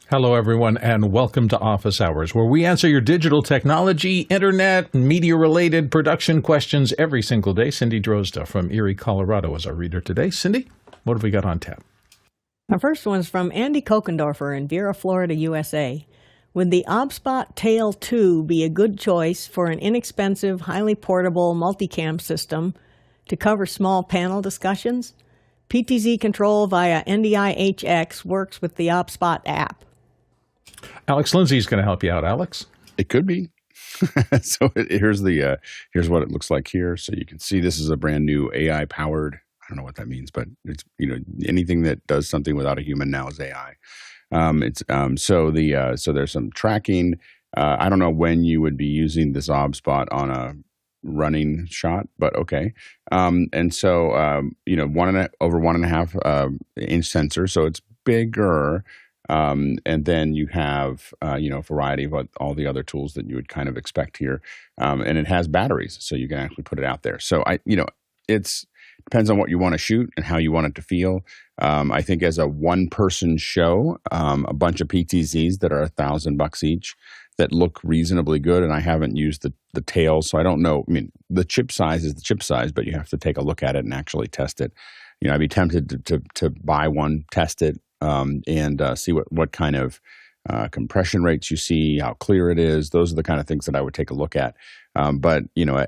Hello, everyone, and welcome to Office Hours, where we answer your digital technology, internet, media-related production questions every single day. Cindy Drozda from Erie, Colorado is our reader today. Cindy, what have we got on tap? Our first one's from Andy Kokendorfer in Vera, Florida, USA. Would the OBSBOT Tail 2 be a good choice for an inexpensive, highly portable multicam system to cover small panel discussions? PTZ control via NDIhx works with the OBSBOT app. Alex Lindsay is going to help you out. Alex? It could be. So here's what it looks like here. So you can see this is a brand new AI powered. I don't know what that means, but it's anything that does something without a human now is AI. So there's some tracking. I don't know when you would be using this OBSBOT on a running shot, but okay. Over 1.5 inch sensor, so it's bigger. And then you have, a variety of all the other tools that you would kind of expect here. And it has batteries, so you can actually put it out there. So it's depends on what you want to shoot and how you want it to feel. I think as a one-person show, a bunch of PTZs that are $1,000 each that look reasonably good, and I haven't used the tail, so I don't know. I mean, the chip size is the chip size, but you have to take a look at it and actually test it. I'd be tempted to buy one, test it, and see what kind of compression rates you see, how clear it is. Those are the kind of things that I would take a look at. But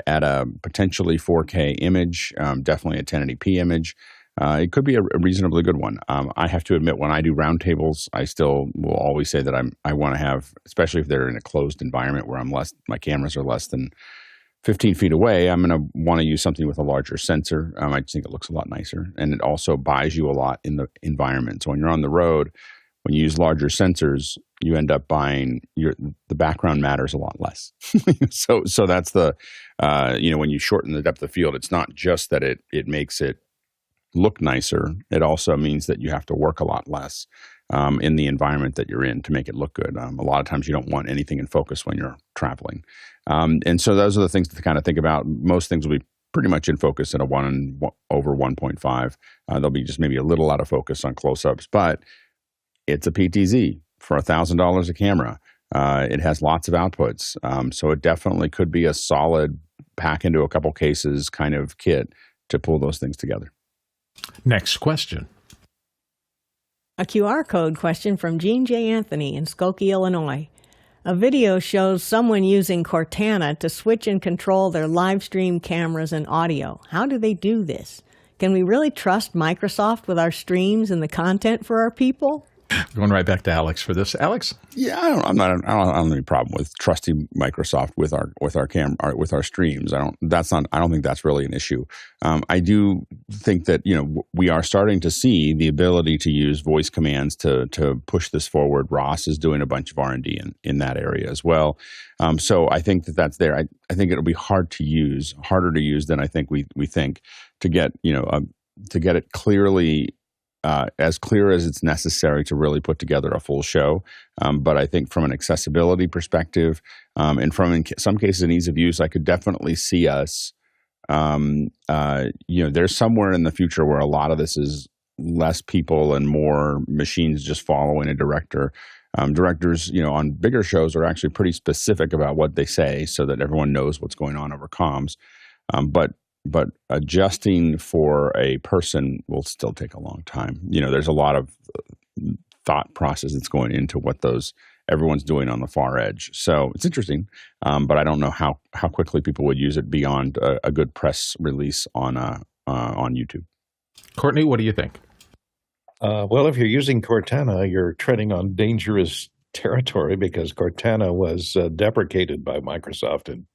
at a potentially 4K image, definitely a 1080p image, it could be a reasonably good one. I have to admit, when I do roundtables, I still will always say that I want to have, especially if they're in a closed environment where my cameras are less than 15 feet away, I'm going to want to use something with a larger sensor. I just think it looks a lot nicer, and it also buys you a lot in the environment. So when you're on the road, when you use larger sensors, you end up buying the background matters a lot less. So that's when you shorten the depth of field, it's not just that it makes it look nicer. It also means that you have to work a lot less in the environment that you're in to make it look good. A lot of times you don't want anything in focus when you're traveling. And so those are the things to kind of think about. Most things will be pretty much in focus at a 1/1.5. There'll be just maybe a little out of focus on close-ups, but it's a PTZ for $1,000 a camera. It has lots of outputs. So it definitely could be a solid pack into a couple cases kind of kit to pull those things together. Next question. A QR code question from Gene J. Anthony in Skokie, Illinois. A video shows someone using Cortana to switch and control their live stream cameras and audio. How do they do this? Can we really trust Microsoft with our streams and the content for our people? Going right back to Alex for this. Alex? Yeah, I don't have any problem with trusting Microsoft with our streams. I don't think that's really an issue. I do think that we are starting to see the ability to use voice commands to push this forward. Ross is doing a bunch of R&D in that area as well. So I think that's there. I think it'll be harder to use than I think we think to get it clearly. As clear as it's necessary to really put together a full show. But I think from an accessibility perspective, and from in some cases an ease of use, I could definitely see us, there's somewhere in the future where a lot of this is less people and more machines just following a director. Directors, on bigger shows are actually pretty specific about what they say so that everyone knows what's going on over comms. But adjusting for a person will still take a long time. There's a lot of thought process that's going into what everyone's doing on the far edge. So it's interesting, but I don't know how quickly people would use it beyond a good press release on YouTube. Courtney, what do you think? Well, if you're using Cortana, you're treading on dangerous territory because Cortana was deprecated by Microsoft in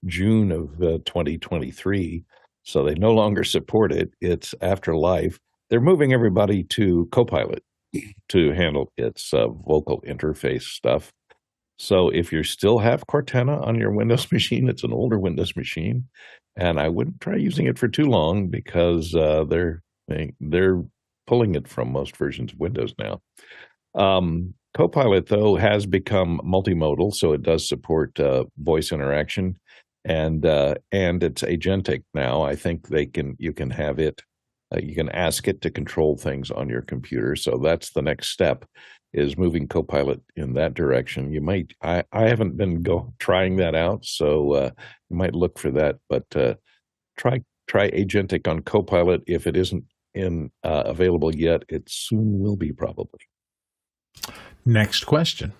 June of 2023. So they no longer support it. It's after life. They're moving everybody to Copilot to handle its vocal interface stuff. So if you still have Cortana on your Windows machine, it's an older Windows machine, and I wouldn't try using it for too long because they're pulling it from most versions of Windows now. Copilot, though, has become multimodal, so it does support voice interaction. And it's agentic now. I think you can have it You can ask it to control things on your computer. So that's the next step, is moving Copilot in that direction. You might, I haven't been trying that out, so you might look for that. But try Agentic on Copilot. If it isn't available yet, it soon will be, probably. Next question.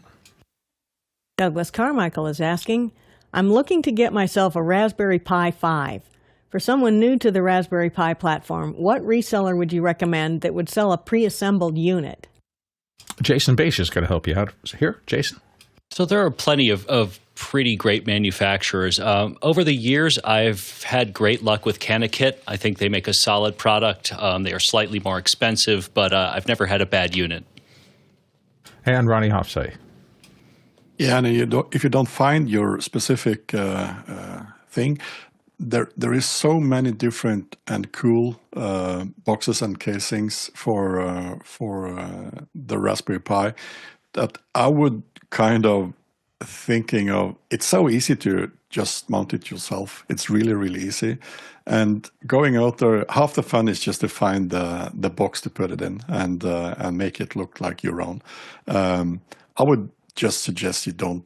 Douglas Carmichael is asking, I'm looking to get myself a Raspberry Pi 5. For someone new to the Raspberry Pi platform, what reseller would you recommend that would sell a pre-assembled unit? Jason Bache is going to help you out here. Jason? So there are plenty of pretty great manufacturers. Over the years, I've had great luck with CanaKit. I think they make a solid product. They are slightly more expensive, but I've never had a bad unit. And Ronnie Hofsey. Yeah, and if you don't find your specific thing, there is so many different and cool boxes and casings for the Raspberry Pi that I would kind of thinking of. It's so easy to just mount it yourself. It's really, really easy. And going out there, half the fun is just to find the box to put it in and make it look like your own. I would just suggest you don't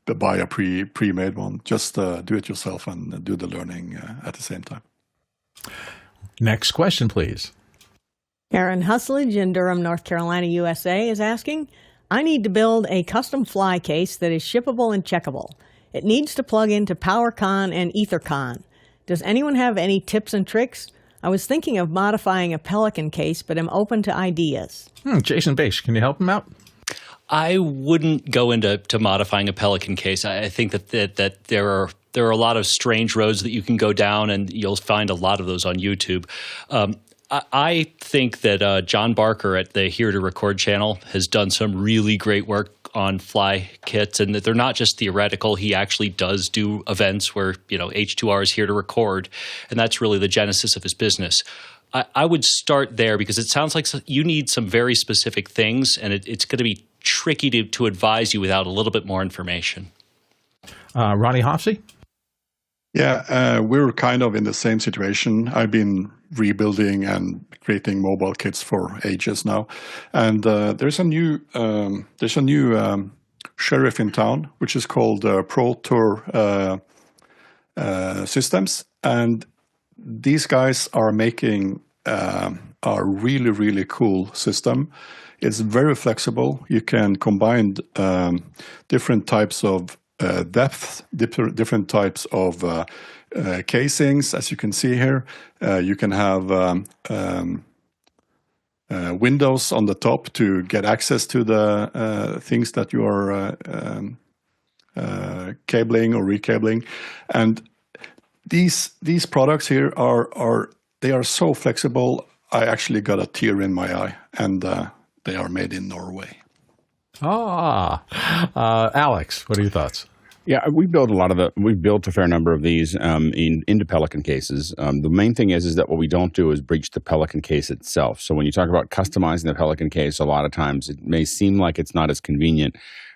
buy a pre-made one. Just do it yourself and do the learning at the same time. Next question, please. Karen Husledge in Durham, North Carolina, USA is asking, I need to build a custom fly case that is shippable and checkable. It needs to plug into PowerCon and EtherCON. Does anyone have any tips and tricks? I was thinking of modifying a Pelican case, but I'm open to ideas. Jason Bache, can you help him out? I wouldn't go into modifying a Pelican case. I think that there are a lot of strange roads that you can go down, and you'll find a lot of those on YouTube. I think that John Barker at the Here to Record channel has done some really great work on fly kits, and that they're not just theoretical. He actually does do events where, H2R is here to record, and that's really the genesis of his business. I would start there because it sounds like you need some very specific things, and it's going to be tricky to advise you without a little bit more information. Ronnie Hofsey? Yeah, we're kind of in the same situation. I've been rebuilding and creating mobile kits for ages now, and there's a new sheriff in town which is called Pro Tour Systems, and these guys are making a really, really cool system. It's very flexible. You can combine different types of depth, different types of casings, as you can see here. You can have windows on the top to get access to the things that you are cabling or recabling. And these products here are so flexible. I actually got a tear in my eye, and they are made in Norway. Alex, what are your thoughts? Yeah, we've built a fair number of these into Pelican cases. The main thing is that what we don't do is breach the Pelican case itself. So when you talk about customizing the Pelican case, a lot of times it may seem like it's not as convenient,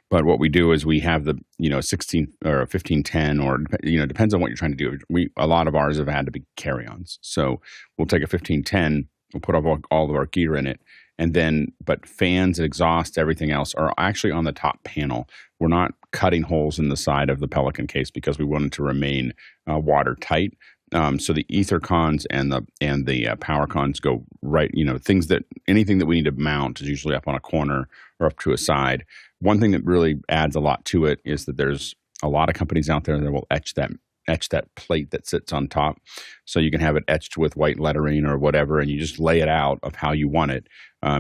but what we do is we have the 16 or 1510, or depends on what you're trying to do. A lot of ours have had to be carry-ons. So we'll take a 1510, we'll put all of our gear in it, but fans and exhaust, everything else are actually on the top panel. We're not cutting holes in the side of the Pelican case because we want it to remain watertight. So the EtherCONs and the PowerCons go right. Anything that we need to mount is usually up on a corner or up to a side. One thing that really adds a lot to it is that there's a lot of companies out there that will etch that plate that sits on top. So you can have it etched with white lettering or whatever, and you just lay it out of how you want it.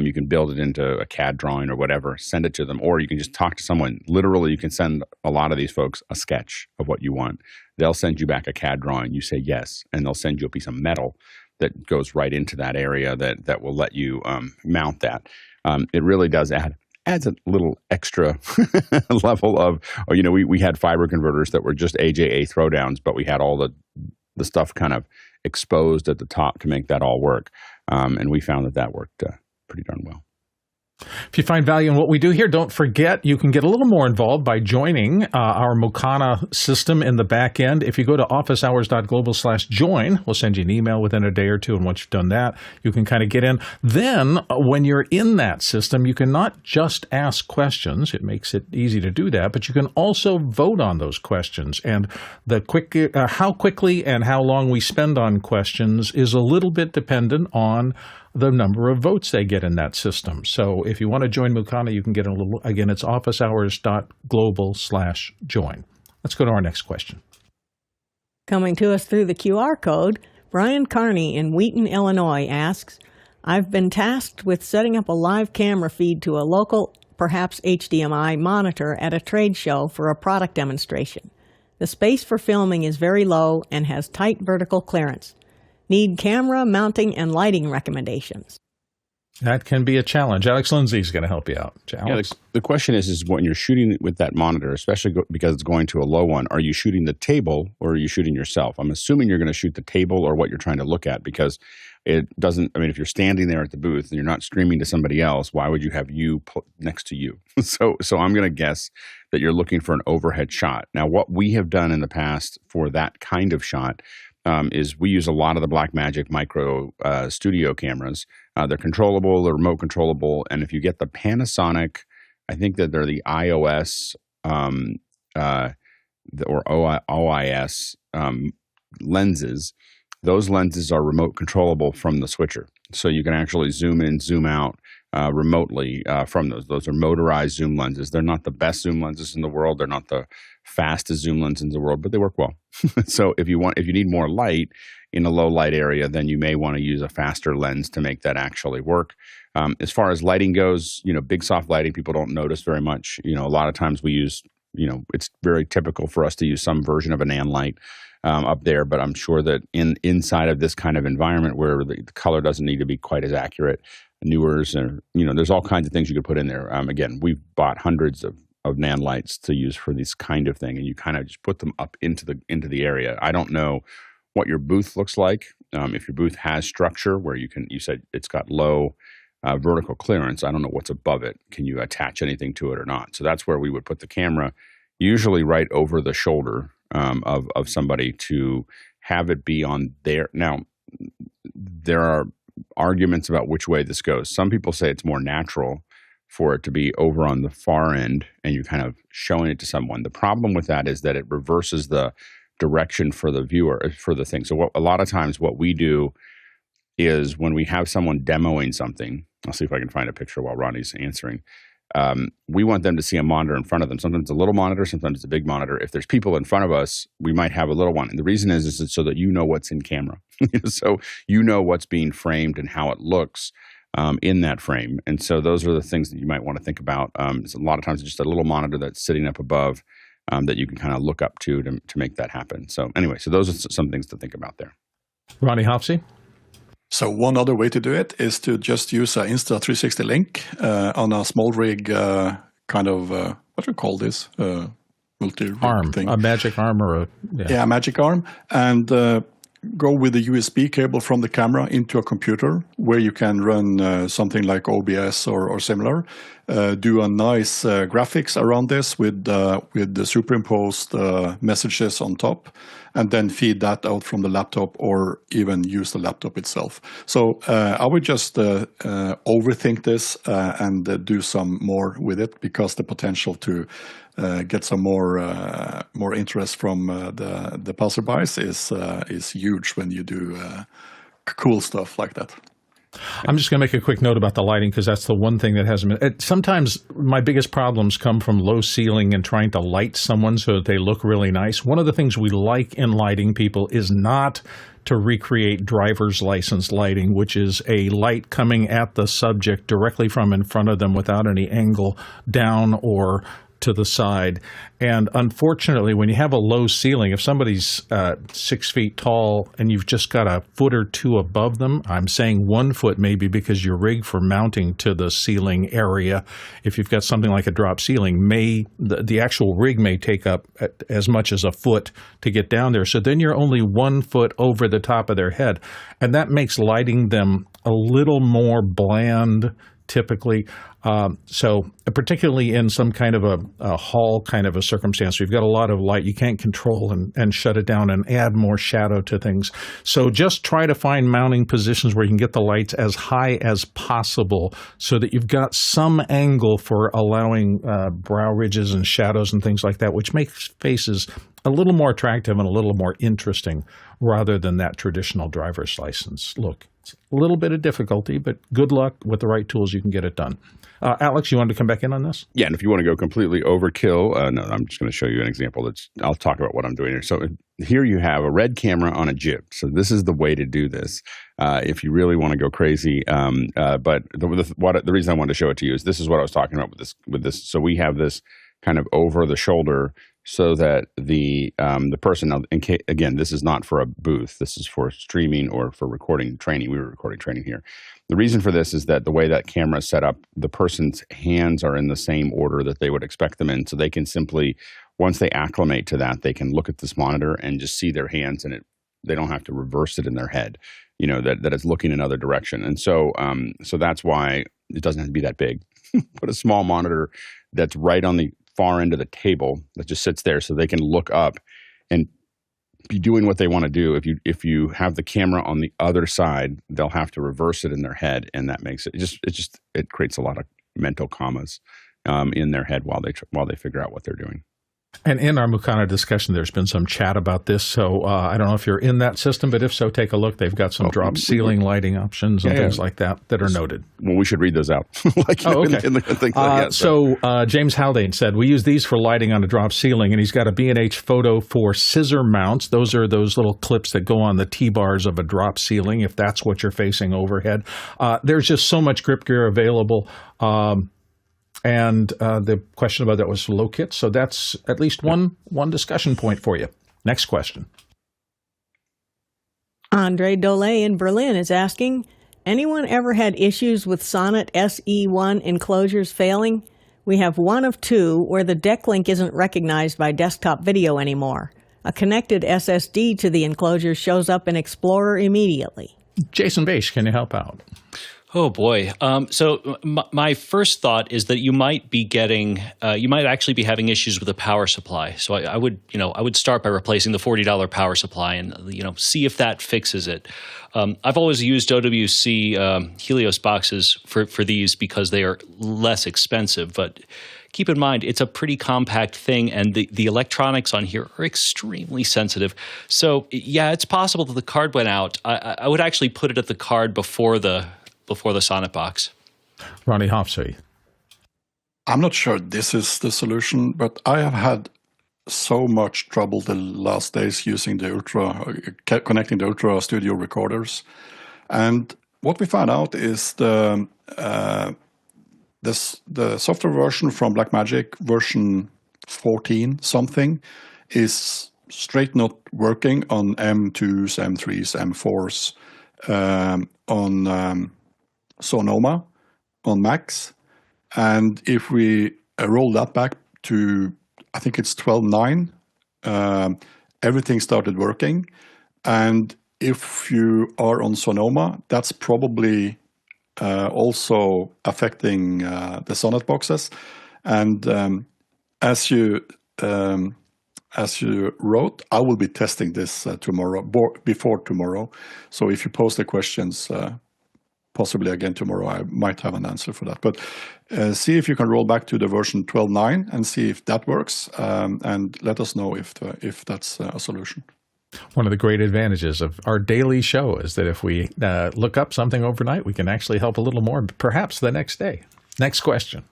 You can build it into a CAD drawing or whatever, send it to them, or you can just talk to someone. Literally, you can send a lot of these folks a sketch of what you want. They'll send you back a CAD drawing. You say yes, and they'll send you a piece of metal that goes right into that area that will let you mount that. It really does adds a little extra level of, we had fiber converters that were just AJA throwdowns, but we had all the stuff kind of exposed at the top to make that all work. And we found that worked pretty darn well. If you find value in what we do here, don't forget you can get a little more involved by joining our Mocana system in the back end. If you go to officehours.global/join, we'll send you an email within a day or two. And once you've done that, you can kind of get in. Then when you're in that system, you can not just ask questions. It makes it easy to do that, but you can also vote on those questions. And the how quickly and how long we spend on questions is a little bit dependent on the number of votes they get in that system. So if you want to join Mocana, you can get a little, again, it's officehours.global/join. Let's go to our next question. Coming to us through the QR code, Brian Carney in Wheaton, Illinois asks, I've been tasked with setting up a live camera feed to a local, perhaps HDMI, monitor at a trade show for a product demonstration. The space for filming is very low and has tight vertical clearance. Need camera, mounting, and lighting recommendations. That can be a challenge. Alex Lindsay is going to help you out. Alex? Yeah, the question is when you're shooting with that monitor, especially because it's going to a low one, are you shooting the table or are you shooting yourself? I'm assuming you're going to shoot the table or what you're trying to look at, because it doesn't, I mean, if you're standing there at the booth and you're not streaming to somebody else, why would you have you next to you? So I'm going to guess that you're looking for an overhead shot. Now, what we have done in the past for that kind of shot is we use a lot of the Blackmagic micro studio cameras. They're controllable, they're remote controllable, and if you get the Panasonic, I think that they're the iOS or OIS lenses, those lenses are remote controllable from the switcher. So you can actually zoom in, zoom out remotely from those. Those are motorized zoom lenses. They're not the best zoom lenses in the world. They're not the fastest zoom lenses in the world, but they work well. So if you need more light in a low light area, then you may want to use a faster lens to make that actually work. As far as lighting goes, big soft lighting, people don't notice very much. A lot of times we use, it's very typical for us to use some version of an AN light up there, but I'm sure that inside of this kind of environment where the color doesn't need to be quite as accurate, Newers, and there's all kinds of things you could put in there. Again, we've bought hundreds of NAND lights to use for this kind of thing, and you kind of just put them up into the area. I don't know what your booth looks like. If your booth has structure where you said it's got low vertical clearance, I don't know what's above it. Can you attach anything to it or not? So that's where we would put the camera, usually right over the shoulder of somebody, to have it be on there. Now, there are arguments about which way this goes. Some people say it's more natural for it to be over on the far end and you're kind of showing it to someone. The problem with that is that it reverses the direction for the viewer, for the thing. So a lot of times what we do is when we have someone demoing something, I'll see if I can find a picture while Ronnie's answering. We want them to see a monitor in front of them. Sometimes it's a little monitor, sometimes it's a big monitor. If there's people in front of us, we might have a little one. And the reason is so that you know what's in camera. So you know what's being framed and how it looks in that frame. And so those are the things that you might want to think about. It's a lot of times just a little monitor that's sitting up above that you can kind of look up to make that happen. So anyway, so those are some things to think about there. Ronnie Hopsey? So one other way to do it is to just use an Insta360 link on a small rig kind of, what do you call this? Multi-rig arm, thing. a magic arm or a... Yeah, a magic arm. And go with the USB cable from the camera into a computer where you can run something like OBS or similar. Do a nice graphics around this with the superimposed messages on top, and then feed that out from the laptop or even use the laptop itself. So I would just overthink this and do some more with it, because the potential to get some more interest from the passerbys is huge when you do cool stuff like that. I'm just going to make a quick note about the lighting, because that's the one thing that hasn't been... Sometimes my biggest problems come from low ceiling and trying to light someone so that they look really nice. One of the things we like in lighting people is not to recreate driver's license lighting, which is a light coming at the subject directly from in front of them without any angle down or to the side. And unfortunately, when you have a low ceiling, if somebody's 6 feet tall and you've just got a foot or two above them, I'm saying 1 foot maybe because your rig for mounting to the ceiling area, if you've got something like a drop ceiling, the actual rig may take up as much as a foot to get down there. So then you're only 1 foot over the top of their head. And that makes lighting them a little more bland typically. So particularly in some kind of a hall kind of a circumstance, you've got a lot of light, you can't control and shut it down and add more shadow to things. So just try to find mounting positions where you can get the lights as high as possible so that you've got some angle for allowing brow ridges and shadows and things like that, which makes faces a little more attractive and a little more interesting rather than that traditional driver's license look. It's a little bit of difficulty, but good luck with the right tools, you can get it done. Alex, you wanted to come back in on this? Yeah, and if you want to go completely overkill, no, I'm just going to show you an example. I'll talk about what I'm doing here. So here you have a red camera on a jib. So this is the way to do this if you really want to go crazy. But the reason I wanted to show it to you is this is what I was talking about with this. So we have this kind of over the shoulder so that the person, again, this is not for a booth. This is for streaming or for recording training. We were recording training here. The reason for this is that the way that camera is set up, the person's hands are in the same order that they would expect them in. So they can simply, once they acclimate to that, they can look at this monitor and just see their hands, and they don't have to reverse it in their head, that it's looking another direction. And so that's why it doesn't have to be that big. Put a small monitor that's right on the far end of the table that just sits there so they can look up and be doing what they want to do. If you have the camera on the other side, they'll have to reverse it in their head, and that makes it creates a lot of mental commas in their head while they figure out what they're doing. And in our Mukana discussion, there's been some chat about this. So I don't know if you're in that system, but if so, take a look. They've got some drop ceiling lighting options and things like that are noted. Well, we should read those out. James Haldane said, we use these for lighting on a drop ceiling, and he's got a B&H photo for scissor mounts. Those are those little clips that go on the T-bars of a drop ceiling, if that's what you're facing overhead. There's just so much grip gear available. And the question about that was low kits. So that's at least one discussion point for you. Next question. Andre Dole in Berlin is asking, anyone ever had issues with Sonnet SE I enclosures failing? We have one of two where the deck link isn't recognized by desktop video anymore. A connected SSD to the enclosure shows up in Explorer immediately. Jason Bache, can you help out? Oh boy! So my first thought is that you might actually be having issues with the power supply. So I would start by replacing the $40 power supply and see if that fixes it. I've always used OWC Helios boxes for these because they are less expensive, but keep in mind it's a pretty compact thing, and the electronics on here are extremely sensitive. So yeah, it's possible that the card went out. I would actually put it at the card before the Sonnet box. Ronnie Hofsey. I'm not sure this is the solution, but I have had so much trouble the last days using connecting the Ultra Studio recorders. And what we found out is the software version from Blackmagic, version 14 something, is straight not working on M2s, M3s, M4s, on Sonoma on Macs, and if we roll that back to, I think it's 12.9, everything started working. And if you are on Sonoma, that's probably also affecting the Sonnet boxes. And as you wrote, I will be testing this before tomorrow. So if you post the questions, possibly again tomorrow, I might have an answer for that. But see if you can roll back to the version 12.9 and see if that works, and let us know if that's a solution. One of the great advantages of our daily show is that if we look up something overnight, we can actually help a little more, perhaps the next day. Next question.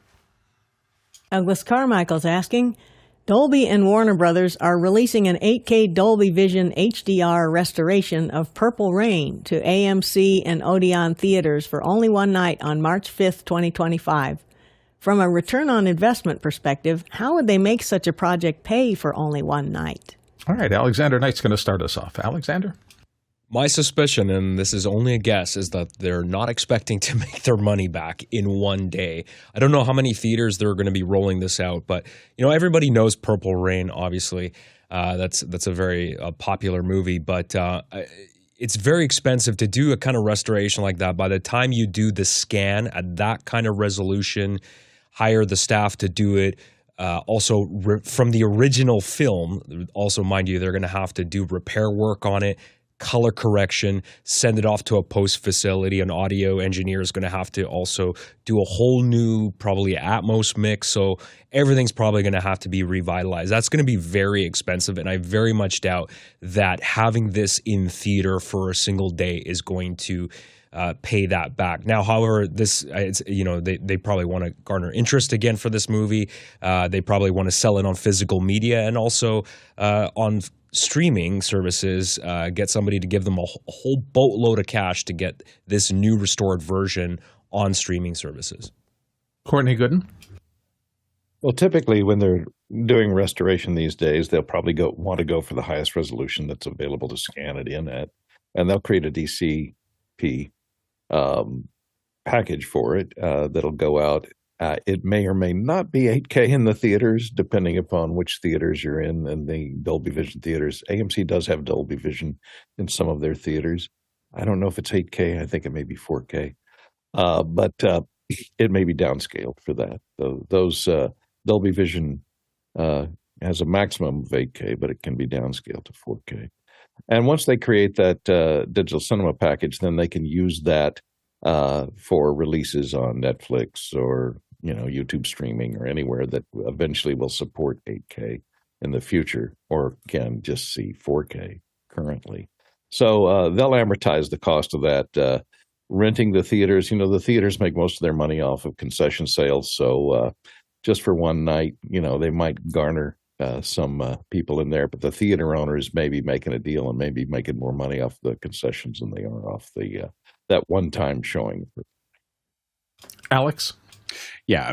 Douglas Carmichael's asking, Dolby and Warner Brothers are releasing an 8K Dolby Vision HDR restoration of Purple Rain to AMC and Odeon theaters for only one night on March 5th, 2025. From a return on investment perspective, how would they make such a project pay for only one night? All right, Alexander Knight's going to start us off. Alexander? My suspicion, and this is only a guess, is that they're not expecting to make their money back in one day. I don't know how many theaters they're going to be rolling this out, but everybody knows Purple Rain, obviously. That's a very popular movie, but it's very expensive to do a kind of restoration like that. By the time you do the scan at that kind of resolution, hire the staff to do it. Also, from the original film, also, mind you, they're going to have to do repair work on it, color correction, send it off to a post facility. An audio engineer is going to have to also do a whole new, probably Atmos mix. So everything's probably going to have to be revitalized. That's going to be very expensive, and I very much doubt that having this in theater for a single day is going to pay that back. Now, however, they probably want to garner interest again for this movie. They probably want to sell it on physical media and also on streaming services, get somebody to give them a whole boatload of cash to get this new restored version on streaming services. Courtney Gooden? Well, typically when they're doing restoration these days, they'll probably want to go for the highest resolution that's available to scan it in at, and they'll create a DCP package for it that'll go out. It may or may not be 8K in the theaters, depending upon which theaters you're in and the Dolby Vision theaters. AMC does have Dolby Vision in some of their theaters. I don't know if it's 8K. I think it may be 4K. But it may be downscaled for that. Those Dolby Vision has a maximum of 8K, but it can be downscaled to 4K. And once they create that digital cinema package, then they can use that for releases on Netflix or YouTube streaming or anywhere that eventually will support 8K in the future, or can just see 4K currently. So they'll amortize the cost of that. Renting the theaters, the theaters make most of their money off of concession sales. So just for one night, they might garner some people in there, but the theater owners may be making a deal and maybe making more money off the concessions than they are off the that one-time showing. Alex? Yeah.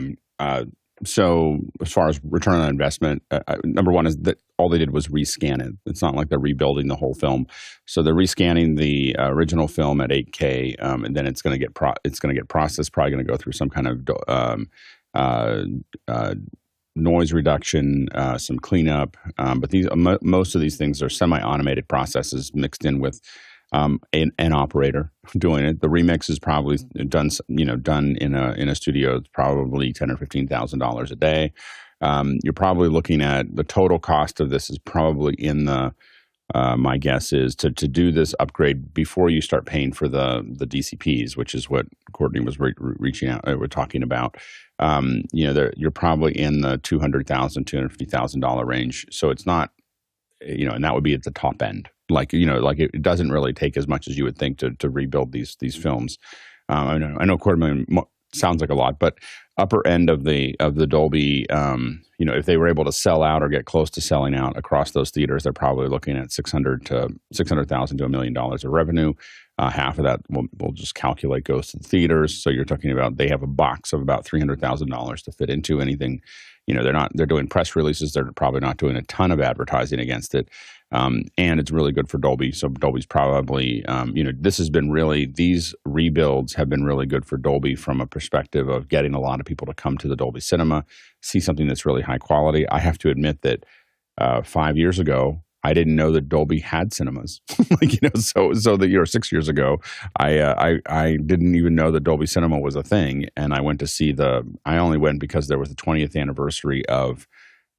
So as far as return on investment, number one is that all they did was rescan it. It's not like they're rebuilding the whole film. So they're rescanning the original film at 8K, and then it's going to get processed. Probably going to go through some kind of noise reduction, some cleanup. But most of these things are semi-automated processes mixed in with an operator doing it. The remix is probably done in a studio. It's probably $10,000 or $15,000 a day. You're probably looking at the total cost of this is probably in the. My guess is to do this upgrade before you start paying for the DCPs, which is what Courtney was reaching out. We're talking about. You're probably in the $200,000, $250,000 range. So it's not, and that would be at the top end. It doesn't really take as much as you would think to rebuild these films. I know $250,000 sounds like a lot, but upper end of the Dolby, if they were able to sell out or get close to selling out across those theaters, they're probably looking at $600,000 to $1 million of revenue. Half of that we'll just calculate goes to the theaters. So you're talking about they have a box of about $300,000 to fit into anything. They're doing press releases. They're probably not doing a ton of advertising against it. And it's really good for Dolby. So Dolby's probably, these rebuilds have been really good for Dolby from a perspective of getting a lot of people to come to the Dolby Cinema, see something that's really high quality. I have to admit that 5 years ago, I didn't know that Dolby had cinemas. So 6 years ago, I didn't even know that Dolby Cinema was a thing. And I went to see I only went because there was the 20th anniversary of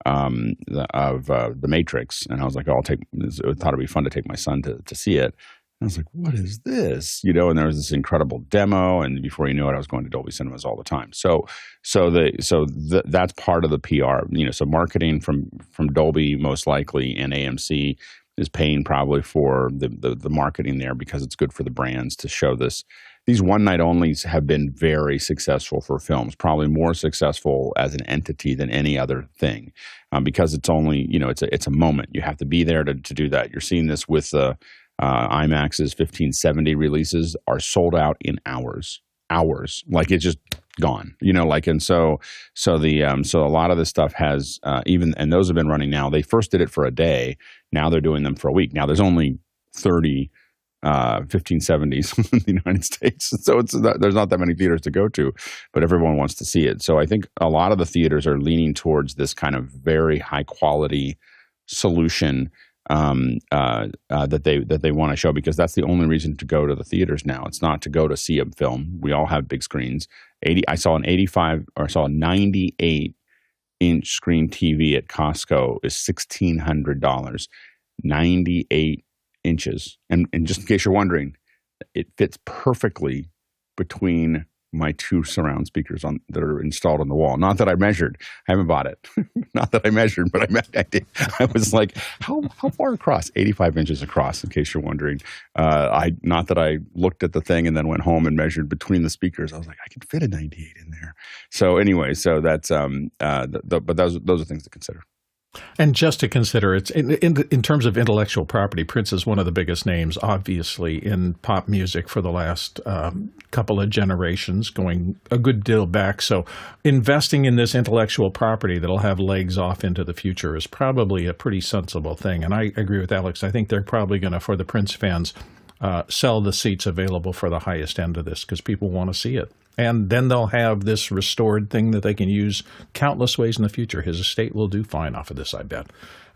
the Matrix, and I was like, I thought it'd be fun to take my son to see it. And I was like, what is this? And there was this incredible demo, and before you knew it, I was going to Dolby Cinemas all the time. So that's part of the PR. So marketing from Dolby most likely, and AMC is paying probably for the marketing there because it's good for the brands to show this. These one-night onlys have been very successful for films, probably more successful as an entity than any other thing, because it's only, it's a moment. You have to be there to do that. You're seeing this with the IMAX's 1570 releases are sold out in hours. Like it's just gone, and so a lot of this stuff has and those have been running now. They first did it for a day. Now they're doing them for a week. Now there's only 30 1570s in the United States. So there's not that many theaters to go to, but everyone wants to see it. So I think a lot of the theaters are leaning towards this kind of very high quality solution that they want to show, because that's the only reason to go to the theaters now. It's not to go to see a film. We all have big screens. I saw a 98-inch screen TV at Costco is $1,600. 98 inches, and just in case you're wondering, it fits perfectly between my two surround speakers that are installed on the wall. Not that I measured. I haven't bought it. Not that I measured, but I did. I was like, how far across? 85 inches across, in case you're wondering. Not that I looked at the thing and then went home and measured between the speakers. I was like, I could fit a 98 in there. So anyway, so that's but those are things to consider. And just to consider, it's in terms of intellectual property, Prince is one of the biggest names, obviously, in pop music for the last couple of generations, going a good deal back. So investing in this intellectual property that'll have legs off into the future is probably a pretty sensible thing. And I agree with Alex. I think they're probably going to, for the Prince fans, sell the seats available for the highest end of this because people want to see it. And then they'll have this restored thing that they can use countless ways in the future. His estate will do fine off of this, I bet.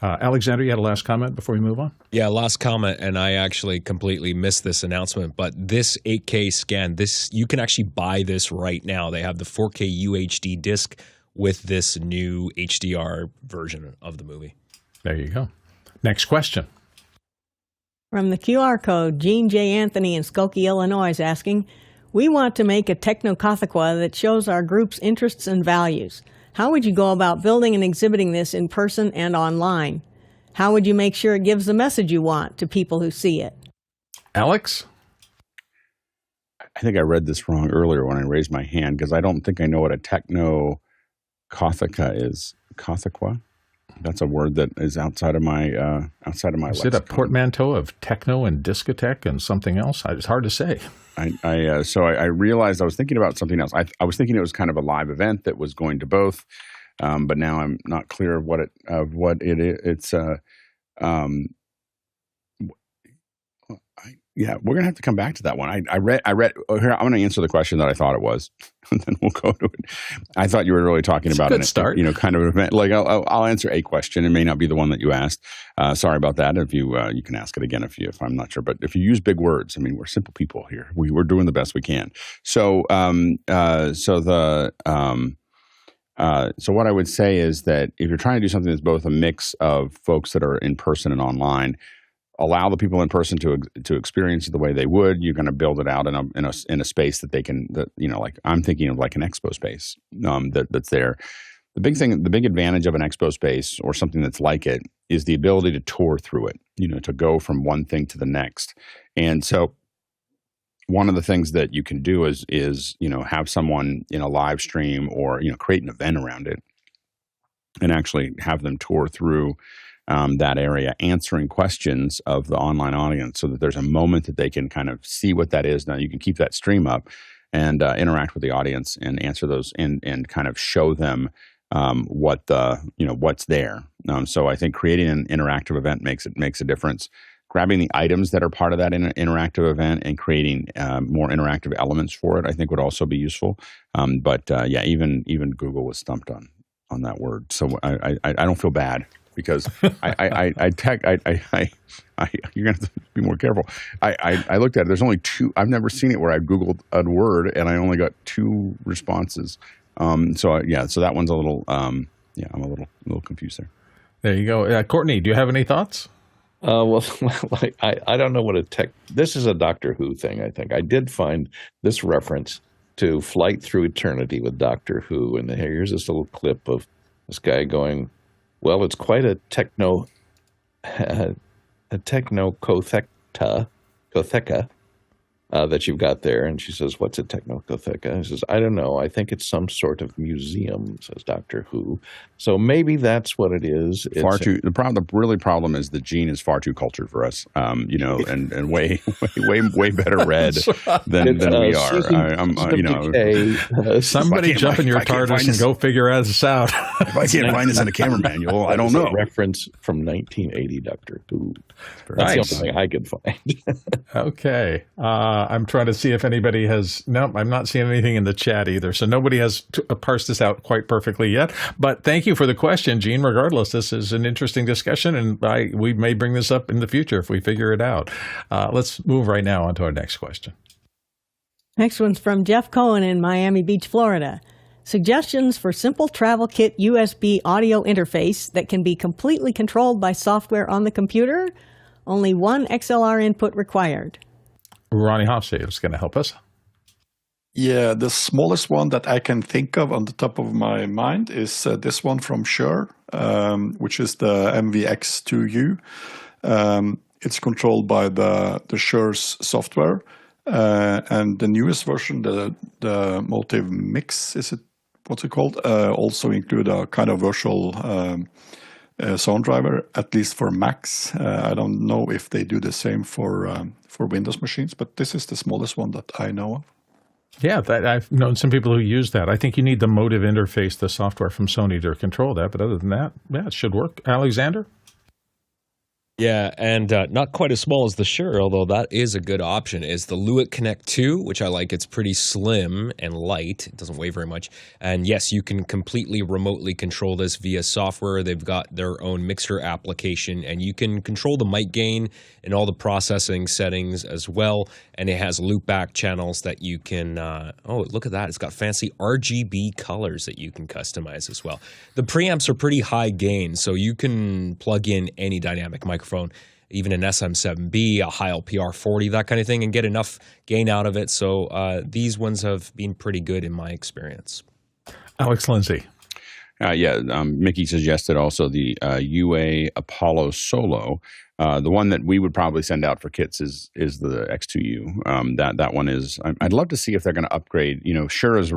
Alexander, you had a last comment before we move on? Yeah, last comment, and I actually completely missed this announcement, but this 8K scan, you can actually buy this right now. They have the 4K UHD disc with this new HDR version of the movie. There you go. Next question. From the QR code, Gene J. Anthony in Skokie, Illinois is asking, we want to make a technocothequa that shows our group's interests and values. How would you go about building and exhibiting this in person and online? How would you make sure it gives the message you want to people who see it? Alex? I think I read this wrong earlier when I raised my hand, because I don't think I know what a technocothequa is. Cothequa? That's a word that is outside of my lexicon. Is it a portmanteau of techno and discotheque and something else? It's hard to say. So I realized I was thinking about something else. I was thinking it was kind of a live event that was going to both, but now I'm not clear of what it is. It's yeah, we're gonna have to come back to that one. I read. Here, I'm gonna answer the question that I thought it was, and then we'll go to it. I thought you were really talking about a good start. Kind of an event. Like I'll answer a question. It may not be the one that you asked. Sorry about that. If you can ask it again if I'm not sure. But if you use big words, I mean, we're simple people here. We're doing the best we can. So so what I would say is that if you're trying to do something that's both a mix of folks that are in person and online, allow the people in person to experience it the way they would. You're going to build it out in a space that they can, like I'm thinking of like an expo space that's there. The big advantage of an expo space or something that's like it is the ability to tour through it, to go from one thing to the next. And so one of the things that you can do is have someone in a live stream or, create an event around it and actually have them tour through that area, answering questions of the online audience so that there's a moment that they can kind of see what that is. Now you can keep that stream up and interact with the audience and answer those and kind of show them what's there. So I think creating an interactive event makes a difference. Grabbing the items that are part of that interactive event and creating more interactive elements for it, I think would also be useful. But even Google was stumped on that word. So I don't feel bad. Because you're gonna have to be more careful. I looked at it. There's only two. I've never seen it where I Googled a word and I only got 2 responses. So that one's a little. I'm a little confused there. There you go, Courtney. Do you have any thoughts? Well, I don't know what this is a Doctor Who thing. I think I did find this reference to Flight Through Eternity with Doctor Who, and here's this little clip of this guy going, well, it's quite a technocothequa that you've got there. And she says, what's a technocothequa? He says, I don't know. I think it's some sort of museum, says Doctor Who. So maybe that's what it is. The problem is that Gene is far too cultured for us, and way better read than we are. Somebody jump in your TARDIS and go figure this out. If I can't find this in a camera manual, I don't know. A reference from 1980 Doctor Who. That's the only thing I could find. Okay. I'm trying to see if anybody has. No, I'm not seeing anything in the chat either. So nobody has parsed this out quite perfectly yet. But thank you for the question, Gene. Regardless, this is an interesting discussion, and we may bring this up in the future if we figure it out. Let's move right now on to our next question. Next one's from Jeff Cohen in Miami Beach, Florida. Suggestions for simple travel kit USB audio interface that can be completely controlled by software on the computer? Only one XLR input required. Ronnie Hofstede is going to help us. Yeah, the smallest one that I can think of on the top of my mind is this one from Shure, which is the MVX2U. It's controlled by the Shure's software. And the newest version, the Motive Mix, what's it called? Also include a kind of virtual sound driver, at least for Macs. I don't know if they do the same for Windows machines, but this is the smallest one that I know of. Yeah, I've known some people who use that. I think you need the Motive interface, the software from Sony, to control that. But other than that, yeah, it should work. Alexander? Yeah, and not quite as small as the Shure, although that is a good option, is the Lewitt Connect 2, which I like. It's pretty slim and light. It doesn't weigh very much. And yes, you can completely remotely control this via software. They've got their own mixer application, and you can control the mic gain and all the processing settings as well. And it has loopback channels that you can, oh, look at that. It's got fancy RGB colors that you can customize as well. The preamps are pretty high gain, so you can plug in any dynamic microphone, even an SM7B, a Heil PR40, that kind of thing, and get enough gain out of it. So these ones have been pretty good in my experience. Alex Lindsay. Mickey suggested also the UA Apollo Solo. The one that we would probably send out for kits is the X2U. That one is. I'd love to see if they're going to upgrade. Shure is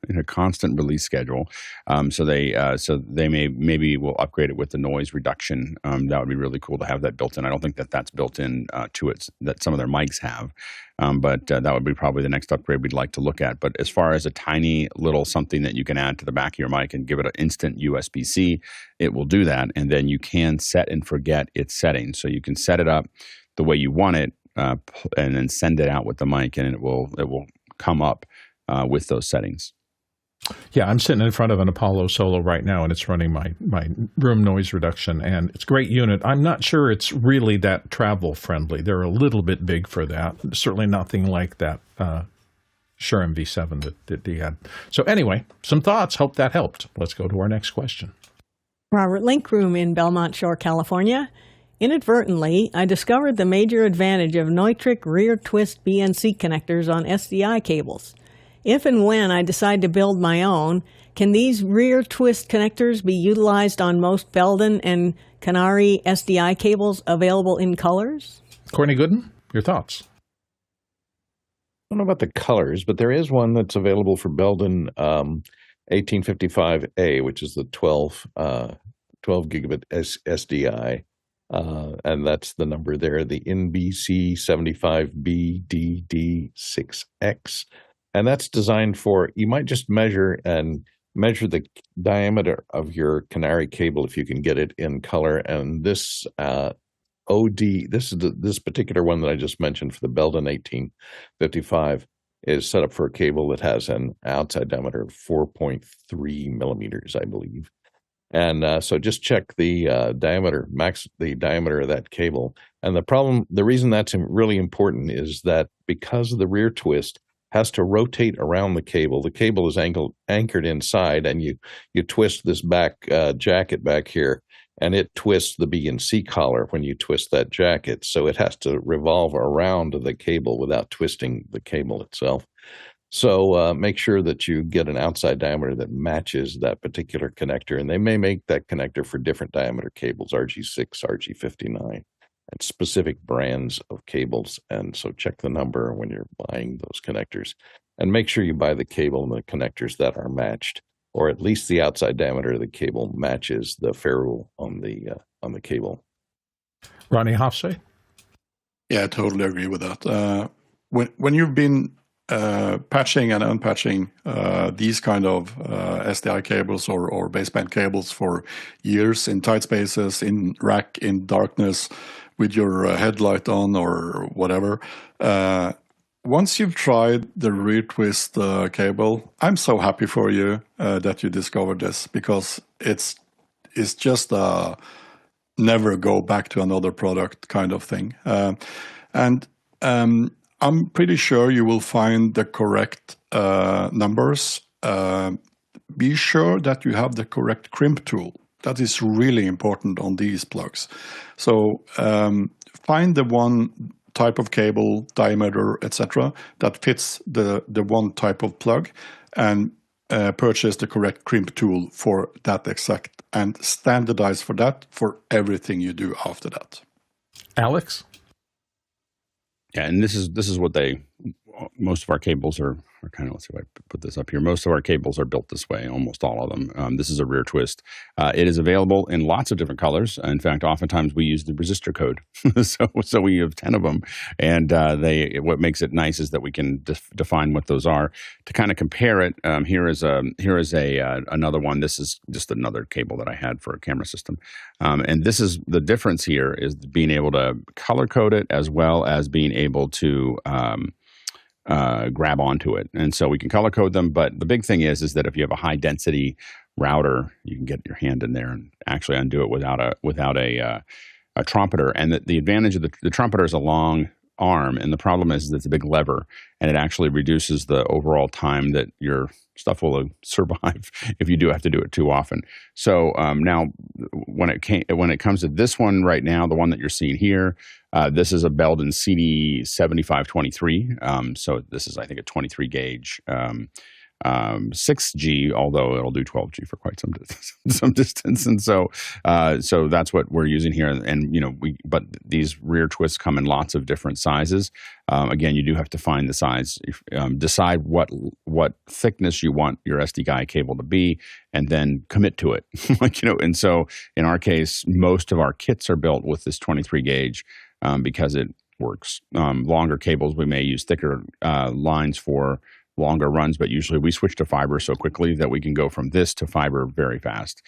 in a constant release schedule, so they maybe will upgrade it with the noise reduction. That would be really cool to have that built in. I don't think that's built in to it that some of their mics have, but that would be probably the next upgrade we'd like to look at. But as far as a tiny little something that you can add to the back of your mic and give it an instant USB-C, it will do that, and then you can set and forget its settings. So you can set it up the way you want it, and then send it out with the mic, and it will come up with those settings. Yeah, I'm sitting in front of an Apollo Solo right now, and it's running my room noise reduction, and it's a great unit. I'm not sure it's really that travel friendly. They're a little bit big for that. Certainly nothing like that Shure MV7 that he had. So anyway, some thoughts. Hope that helped. Let's go to our next question. Robert Linkroom in Belmont Shore, California. Inadvertently, I discovered the major advantage of Neutrik rear twist BNC connectors on SDI cables. If and when I decide to build my own, can these rear twist connectors be utilized on most Belden and Canare SDI cables available in colors? Courtney Gooden, your thoughts? I don't know about the colors, but there is one that's available for Belden 1855A, which is the 12 gigabit SDI. And that's the number there, the NBC75BDD6X. And that's designed for, you might just measure the diameter of your Canare cable if you can get it in color. And this this particular one that I just mentioned for the Belden 1855 is set up for a cable that has an outside diameter of 4.3 millimeters, I believe. And so just check the diameter of that cable. And the reason that's really important is that because of the rear twist has to rotate around the cable is anchored inside, and you twist this back jacket back here, and it twists the BNC collar when you twist that jacket. So it has to revolve around the cable without twisting the cable itself. So make sure that you get an outside diameter that matches that particular connector. And they may make that connector for different diameter cables, RG6, RG59, and specific brands of cables. And so check the number when you're buying those connectors. And make sure you buy the cable and the connectors that are matched, or at least the outside diameter of the cable matches the ferrule on the cable. Ronnie Hofstede? Yeah, I totally agree with that. When you've been patching and unpatching these kind of SDI cables or baseband cables for years in tight spaces, in rack, in darkness, with your headlight on or whatever, once you've tried the rear twist cable, I'm so happy for you that you discovered this, because it's just a never go back to another product kind of thing. And I'm pretty sure you will find the correct numbers. Be sure that you have the correct crimp tool. That is really important on these plugs. So find the one type of cable, diameter, etc., that fits the one type of plug, and purchase the correct crimp tool for that exact, and standardize for that for everything you do after that. Alex? Yeah, and this is what most of our cables are kind of, let's see if I put this up here. Most of our cables are built this way, almost all of them. This is a rear twist. It is available in lots of different colors. In fact, oftentimes we use the resistor code. so we have 10 of them. And what makes it nice is that we can define what those are. To kind of compare it, here is another one. This is just another cable that I had for a camera system. And this is the difference here, is being able to color code it as well as being able to grab onto it. And so we can color code them, but the big thing is that if you have a high density router, you can get your hand in there and actually undo it without a trumpeter. And the advantage of the trumpeter is a long arm, and the problem is that it's a big lever, and it actually reduces the overall time that your stuff will survive if you do have to do it too often. So now, when it comes to this one right now, the one that you're seeing here, this is a Belden CD7523. So this is, I think, a 23 gauge 6G, although it'll do 12G for quite some distance. And so that's what we're using here. And but these rear twists come in lots of different sizes. Again, you do have to find the size, decide what thickness you want your SDI cable to be, and then commit to it. And so in our case, most of our kits are built with this 23 gauge because it works. Longer cables, we may use thicker lines for longer runs, but usually we switch to fiber so quickly that we can go from this to fiber very fast.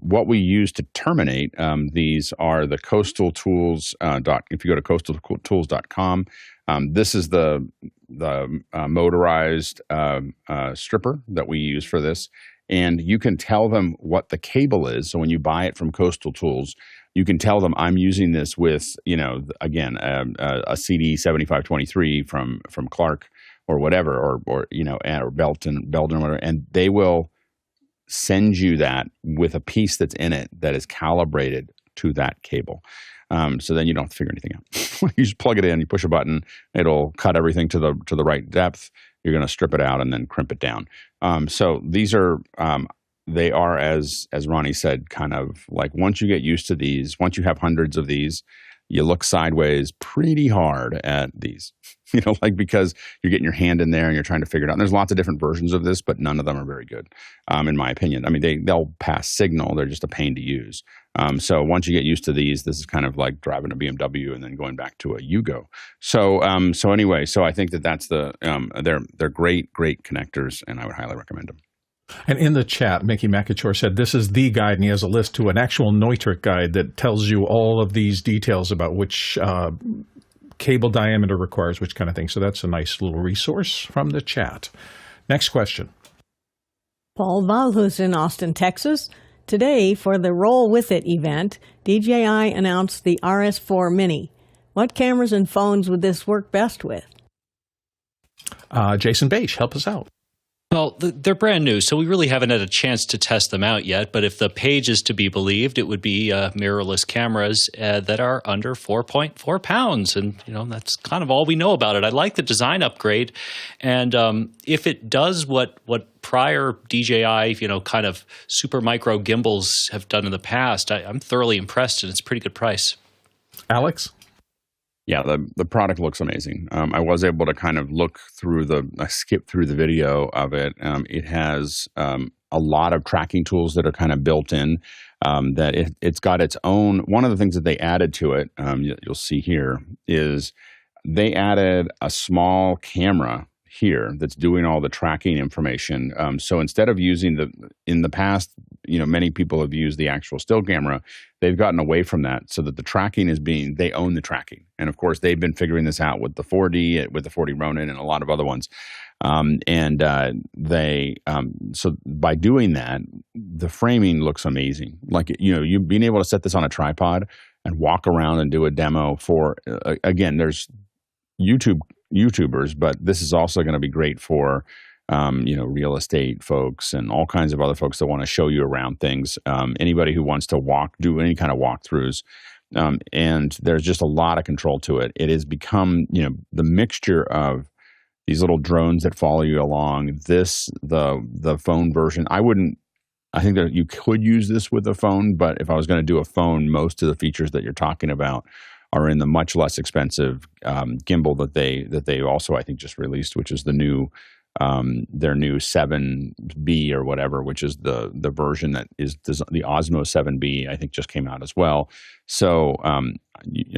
What we use to terminate these are the Coastal Tools. If you go to coastaltools.com, this is the motorized stripper that we use for this, and you can tell them what the cable is. So when you buy it from Coastal Tools, you can tell them, I'm using this with, again, a CD 7523 from Clark or whatever, or Belden or whatever, and they will send you that with a piece that's in it that is calibrated to that cable. So then you don't have to figure anything out. You just plug it in, you push a button, it'll cut everything to the right depth. You're going to strip it out and then crimp it down. So these are they are, as Ronnie said, kind of like, once you get used to these, once you have hundreds of these, you look sideways pretty hard at these, because you're getting your hand in there and you're trying to figure it out. And there's lots of different versions of this, but none of them are very good, in my opinion. I mean, they'll pass signal. They're just a pain to use. So once you get used to these, this is kind of like driving a BMW and then going back to a Yugo. So anyway, I think that's they're great connectors, and I would highly recommend them. And in the chat, Mickey McAchore said this is the guide, and he has a list to an actual Neutrik guide that tells you all of these details about which cable diameter requires which kind of thing. So that's a nice little resource from the chat. Next question. Paul Valhus in Austin, Texas. Today, for the Roll With It event, DJI announced the RS4 Mini. What cameras and phones would this work best with? Jason Bache, help us out. Well, they're brand new, so we really haven't had a chance to test them out yet. But if the page is to be believed, it would be mirrorless cameras that are under 4.4 pounds. And, that's kind of all we know about it. I like the design upgrade. And if it does what prior DJI, kind of super micro gimbals have done in the past, I'm thoroughly impressed, and it's a pretty good price. Alex? Yeah, the product looks amazing. I was able to kind of skip through the video of it. It has a lot of tracking tools that are kind of built in, that it's got its own. One of the things that they added to it, you'll see here, is they added a small camera here that's doing all the tracking information. So instead of using in the past, many people have used the actual still camera. They've gotten away from that so that the tracking they own the tracking. And of course, they've been figuring this out with the 4D, with the 4D Ronin and a lot of other ones. So by doing that, the framing looks amazing. Like, you being able to set this on a tripod and walk around and do a demo for, again, there's YouTubers, but this is also going to be great for, real estate folks and all kinds of other folks that want to show you around things. Anybody who wants to do any kind of walkthroughs. And there's just a lot of control to it. It has become, the mixture of these little drones that follow you along, the phone version. I think that you could use this with a phone, but if I was going to do a phone, most of the features that you're talking about are in the much less expensive gimbal that they also, I think, just released, which is their new 7B or whatever, which is the version that is the Osmo 7B, I think, just came out as well. So I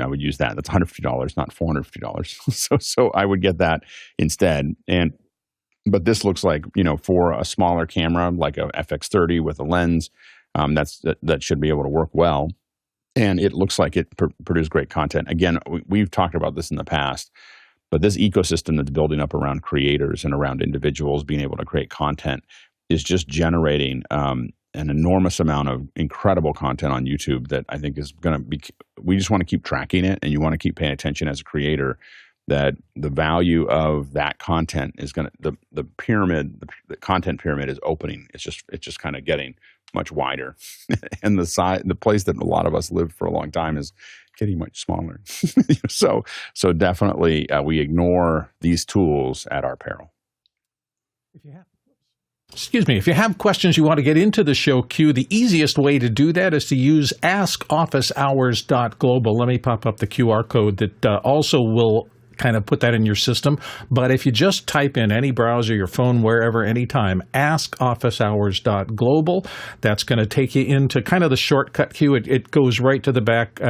would use that. That's $150, not $450. So I would get that instead. But this looks like, for a smaller camera, like a FX30 with a lens, that should be able to work well. And it looks like it produced great content. Again, we've talked about this in the past, but this ecosystem that's building up around creators and around individuals being able to create content is just generating an enormous amount of incredible content on YouTube that I think is going to be, we just want to keep tracking it, and you want to keep paying attention as a creator that the value of that content is going to, the content pyramid is opening. It's just kind of getting much wider. And the place that a lot of us lived for a long time is getting much smaller. So definitely we ignore these tools at our peril. If you have questions you want to get into the show queue, the easiest way to do that is to use askofficehours.global. Let me pop up the QR code that also will kind of put that in your system. But if you just type in any browser, your phone, wherever, anytime, askofficehours.global, that's going to take you into kind of the shortcut queue. It goes right to the back.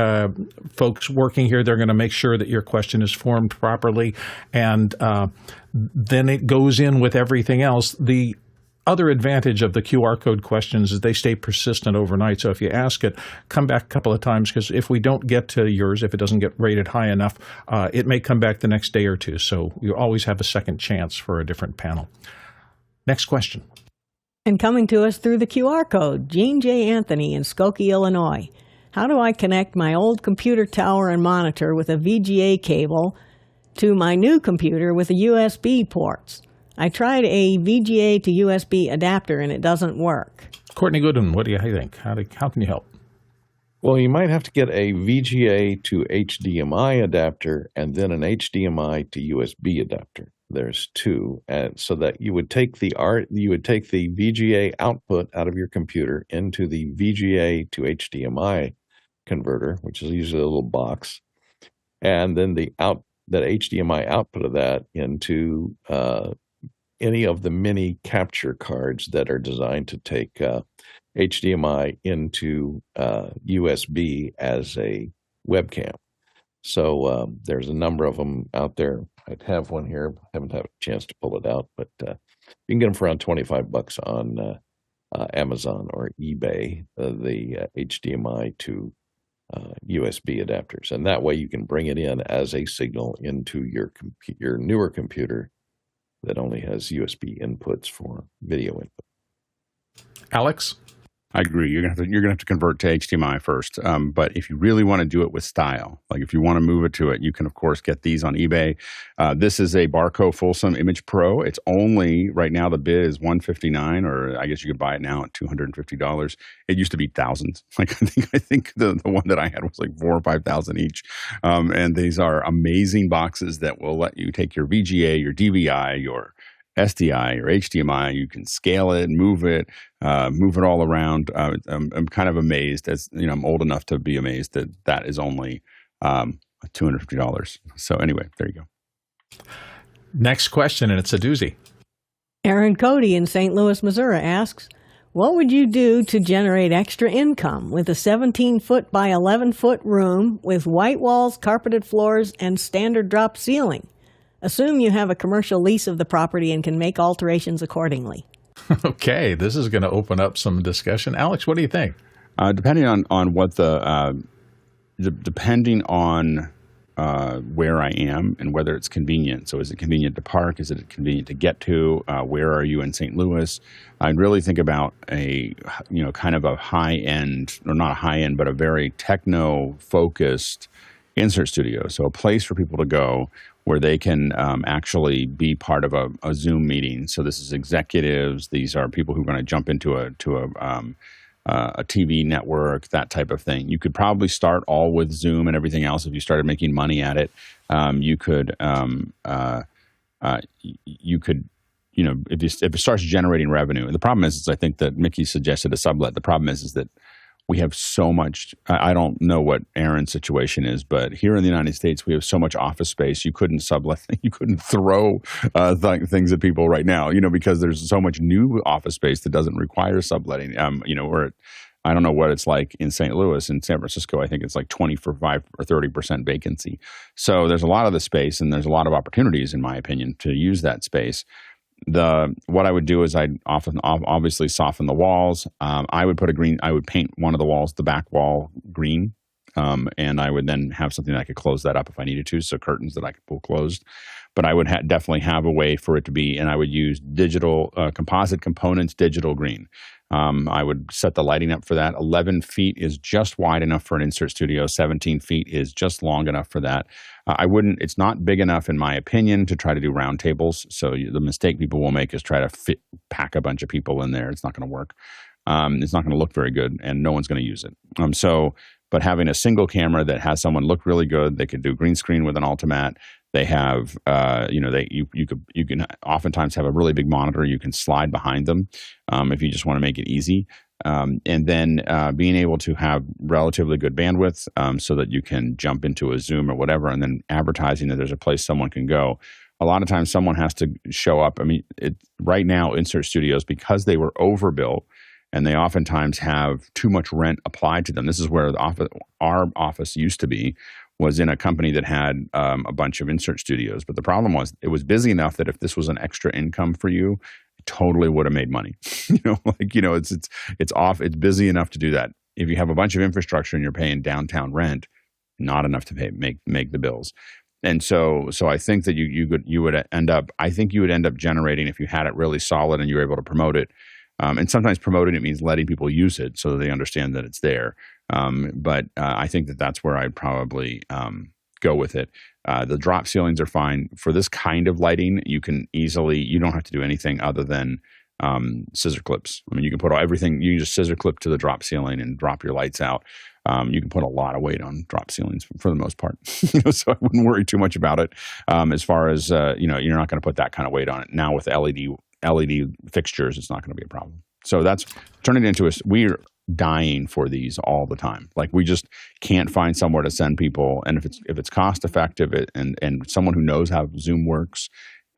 Folks working here, they're going to make sure that your question is formed properly. And then it goes in with everything else. The other advantage of the QR code questions is they stay persistent overnight. So if you ask it, come back a couple of times, because if we don't get to yours, if it doesn't get rated high enough, it may come back the next day or two. So you always have a second chance for a different panel. Next question. And coming to us through the QR code, Gene J. Anthony in Skokie, Illinois. How do I connect my old computer tower and monitor with a VGA cable to my new computer with a USB ports? I tried a VGA to USB adapter and it doesn't work. Courtney Gooden, what do you think? How can you help? Well, you might have to get a VGA to HDMI adapter and then an HDMI to USB adapter. There's two, and so that you would take the VGA output out of your computer into the VGA to HDMI converter, which is usually a little box, and then that HDMI output of that into any of the mini capture cards that are designed to take HDMI into USB as a webcam. So there's a number of them out there. I'd have one here. Haven't had a chance to pull it out, but you can get them for around $25 on Amazon or eBay, the HDMI to USB adapters. And that way you can bring it in as a signal into your newer computer that only has USB inputs for video input. Alex? I agree. You're gonna have to convert to HDMI first. But if you really want to do it with style, like if you want to move it to it, you can of course get these on eBay. This is a Barco Folsom Image Pro. It's only right now the bid is $159, or I guess you could buy it now at $250. It used to be thousands. Like I think the one that I had was like $4,000 or $5,000 each. And these are amazing boxes that will let you take your VGA, your DVI, your SDI or HDMI. You can scale it, move it all around. I'm kind of amazed, as I'm old enough to be amazed that is only $250. So anyway, there you go. Next question, and it's a doozy. Aaron Cody in St. Louis, Missouri asks, what would you do to generate extra income with a 17-foot by 11-foot room with white walls, carpeted floors, and standard drop ceiling? Assume you have a commercial lease of the property and can make alterations accordingly. Okay, this is going to open up some discussion. Alex, what do you think? Depending on what depending on where I am and whether it's convenient. So is it convenient to park? Is it convenient to get to? Where are you in St. Louis? I'd really think about a, kind of a high end, or not a high end, but a very techno focused insert studio. So a place for people to go where they can actually be part of a Zoom meeting. So this is executives. These are people who are going to jump into a TV network, that type of thing. You could probably start all with Zoom and everything else if you started making money at it. You could, if it starts generating revenue. And the problem is I think that Mickey suggested a sublet. The problem is that we have so much. I don't know what Aaron's situation is, but here in the United States, we have so much office space. You couldn't sublet. You couldn't throw things at people right now, because there's so much new office space that doesn't require subletting. I don't know what it's like in St. Louis. In San Francisco, I think it's like 25 or 30% vacancy. So there's a lot of the space, and there's a lot of opportunities, in my opinion, to use that space. What I would do is I'd obviously soften the walls. I would paint one of the walls, the back wall, green. And I would then have something that I could close that up if I needed to. So curtains that I could pull closed. But I would definitely have a way for it to be, and I would use digital composite components, digital green. I would set the lighting up for that. 11 feet is just wide enough for an insert studio. 17 feet is just long enough for that. It's not big enough, in my opinion, to try to do round tables. So the mistake people will make is try to pack a bunch of people in there. It's not going to work. It's not going to look very good, and no one's going to use it. But having a single camera that has someone look really good, they could do green screen with an Ultimat. They have, you can oftentimes have a really big monitor. You can slide behind them if you just want to make it easy. And then being able to have relatively good bandwidth so that you can jump into a Zoom or whatever, and then advertising that there's a place someone can go. A lot of times someone has to show up. I mean, right now, insert studios, because they were overbuilt, and they oftentimes have too much rent applied to them. This is where our office used to be, was in a company that had a bunch of insert studios. But the problem was it was busy enough that if this was an extra income for you, it totally would have made money. It's busy enough to do that. If you have a bunch of infrastructure and you're paying downtown rent, not enough to make the bills. And so I think that you would end up generating, if you had it really solid and you were able to promote it. And sometimes promoting it means letting people use it so that they understand that it's there. But I think that's where I'd probably go with it. The drop ceilings are fine. For this kind of lighting, you don't have to do anything other than scissor clips. I mean, you can put everything, you can just scissor clip to the drop ceiling and drop your lights out. You can put a lot of weight on drop ceilings for the most part. So I wouldn't worry too much about it. As far as, you're not going to put that kind of weight on it. Now with LED fixtures, it's not going to be a problem. So that's turning into we're dying for these all the time. Like, we just can't find somewhere to send people. And if it's cost effective and someone who knows how Zoom works,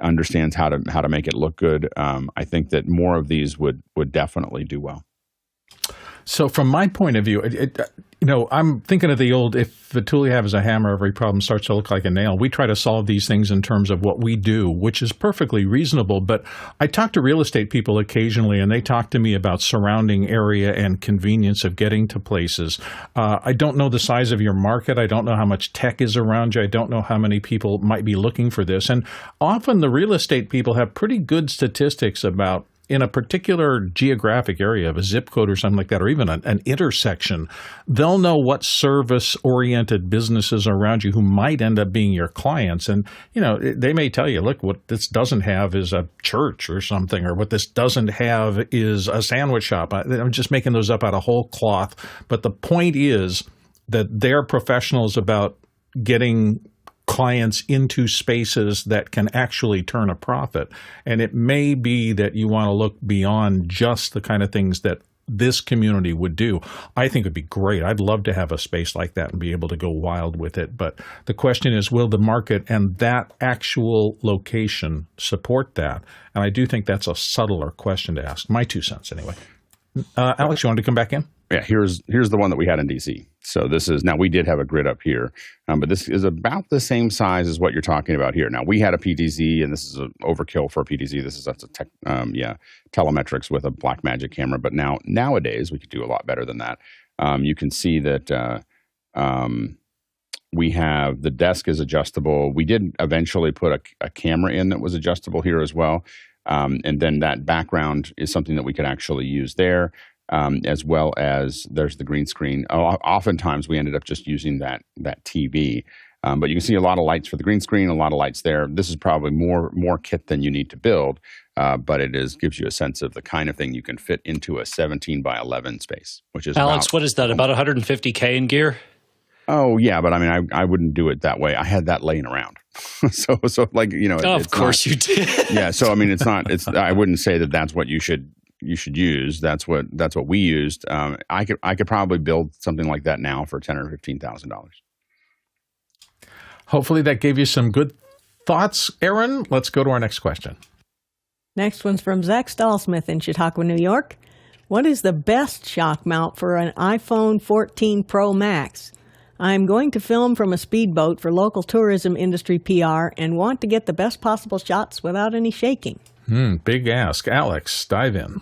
understands how to make it look good, I think that more of these would definitely do well. So from my point of view, I'm thinking of the old, if the tool you have is a hammer, every problem starts to look like a nail. We try to solve these things in terms of what we do, which is perfectly reasonable. But I talk to real estate people occasionally, and they talk to me about surrounding area and convenience of getting to places. I don't know the size of your market. I don't know how much tech is around you. I don't know how many people might be looking for this. And often the real estate people have pretty good statistics about, in a particular geographic area of a zip code or something like that, or even an intersection, they'll know what service-oriented businesses around you who might end up being your clients. And, they may tell you, look, what this doesn't have is a church or something, or what this doesn't have is a sandwich shop. I'm just making those up out of whole cloth. But the point is that they're professionals about getting clients into spaces that can actually turn a profit. And it may be that you want to look beyond just the kind of things that this community would do. I think it would be great. I'd love to have a space like that and be able to go wild with it. But the question is, will the market and that actual location support that? And I do think that's a subtler question to ask. My 2 cents, anyway. Alex, you wanted to come back in? Yeah, here's the one that we had in DC. So this is, now we did have a grid up here, but this is about the same size as what you're talking about here. Now we had a PTZ, and this is an overkill for a PTZ. That's a telemetrics with a Blackmagic camera. But nowadays we could do a lot better than that. You can see that we have, the desk is adjustable. We did eventually put a camera in that was adjustable here as well. And then that background is something that we could actually use there. As well as there's the green screen. Oftentimes we ended up just using that TV, but you can see a lot of lights for the green screen, a lot of lights there. This is probably more kit than you need to build, but it gives you a sense of the kind of thing you can fit into a 17 by 11 space, which is Alex. What is that? About 150K in gear? Oh yeah, but I mean, I wouldn't do it that way. I had that laying around, so like of course you did. Yeah, so I mean, I wouldn't say that that's what you should use. That's what we used. I could probably build something like that now for $10,000 or $15,000. Hopefully that gave you some good thoughts, Aaron. Let's go to our next question. Next one's from Zach Stallsmith in Chautauqua, New York. What is the best shock mount for an iPhone 14 Pro Max? I'm going to film from a speedboat for local tourism industry PR and want to get the best possible shots without any shaking. Big ask. Alex, dive in.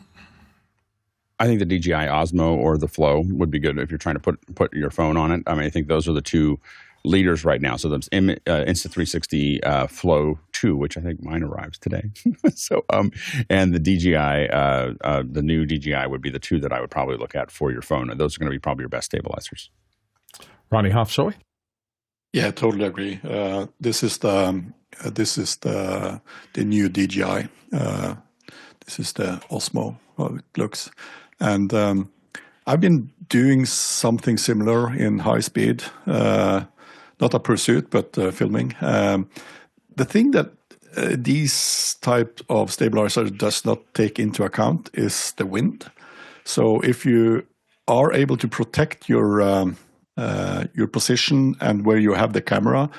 I think the DJI Osmo or the Flow would be good if you're trying to put your phone on it. I mean, I think those are the two leaders right now. So the Insta360 Flow 2, which I think mine arrives today. So, and the DJI, the new DJI would be the two that I would probably look at for your phone. And those are going to be probably your best stabilizers. Ronnie Hofsoy? Yeah, I totally agree. This is the new DJI. This is the Osmo, how it looks. And I've been doing something similar in high speed, not a pursuit, but filming. The thing that these type of stabilizer does not take into account is the wind. So if you are able to protect your position and where you have the camera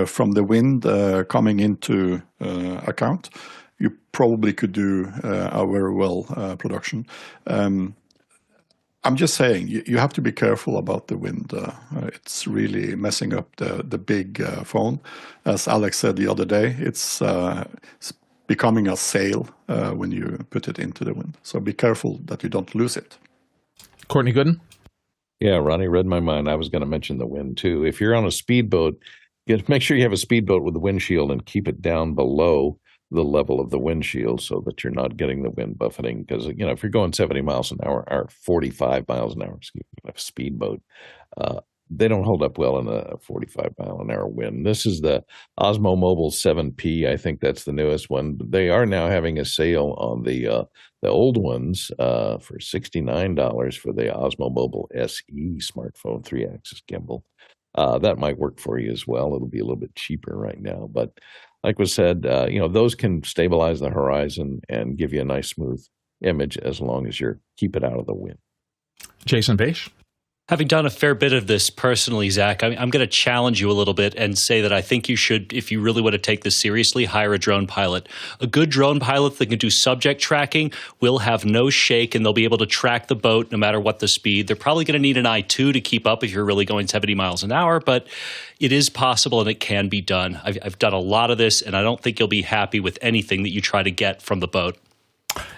from the wind coming into account, you probably could do a very well production. I'm just saying, you have to be careful about the wind. It's really messing up the big phone. As Alex said the other day, it's becoming a sail when you put it into the wind. So be careful that you don't lose it. Courtney Gooden? Yeah, Ronnie read my mind. I was going to mention the wind too. If you're on a speedboat, make sure you have a speedboat with a windshield and keep it down below the level of the windshield so that you're not getting the wind buffeting. Because, if you're going 70 miles an hour or 45 miles an hour, a speedboat, they don't hold up well in a 45 mile an hour wind. This is the Osmo Mobile 7P. I think that's the newest one. They are now having a sale on the old ones for $69 for the Osmo Mobile SE smartphone 3-axis gimbal. That might work for you as well. It'll be a little bit cheaper right now. But like was said, those can stabilize the horizon and give you a nice smooth image as long as you keep it out of the wind. Jason Page? Having done a fair bit of this personally, Zach, I'm going to challenge you a little bit and say that I think you should, if you really want to take this seriously, hire a drone pilot. A good drone pilot that can do subject tracking will have no shake, and they'll be able to track the boat no matter what the speed. They're probably going to need an I2 to keep up if you're really going 70 miles an hour, but it is possible and it can be done. I've done a lot of this, and I don't think you'll be happy with anything that you try to get from the boat.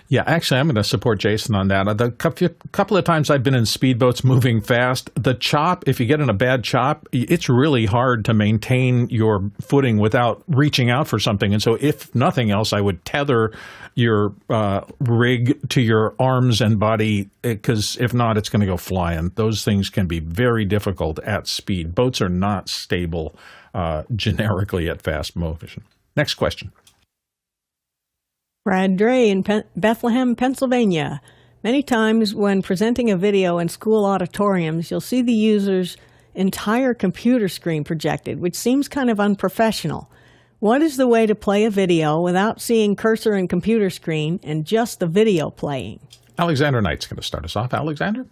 Yeah, actually, I'm going to support Jason on that. The couple of times I've been in speedboats moving fast, the chop, if you get in a bad chop, it's really hard to maintain your footing without reaching out for something. And so if nothing else, I would tether your rig to your arms and body, because if not, it's going to go flying. Those things can be very difficult at speed. Boats are not stable generically at fast motion. Next question. Brad Dre in Bethlehem, Pennsylvania. Many times when presenting a video in school auditoriums, you'll see the user's entire computer screen projected, which seems kind of unprofessional. What is the way to play a video without seeing cursor and computer screen and just the video playing? Alexander Knight's going to start us off. Alexander?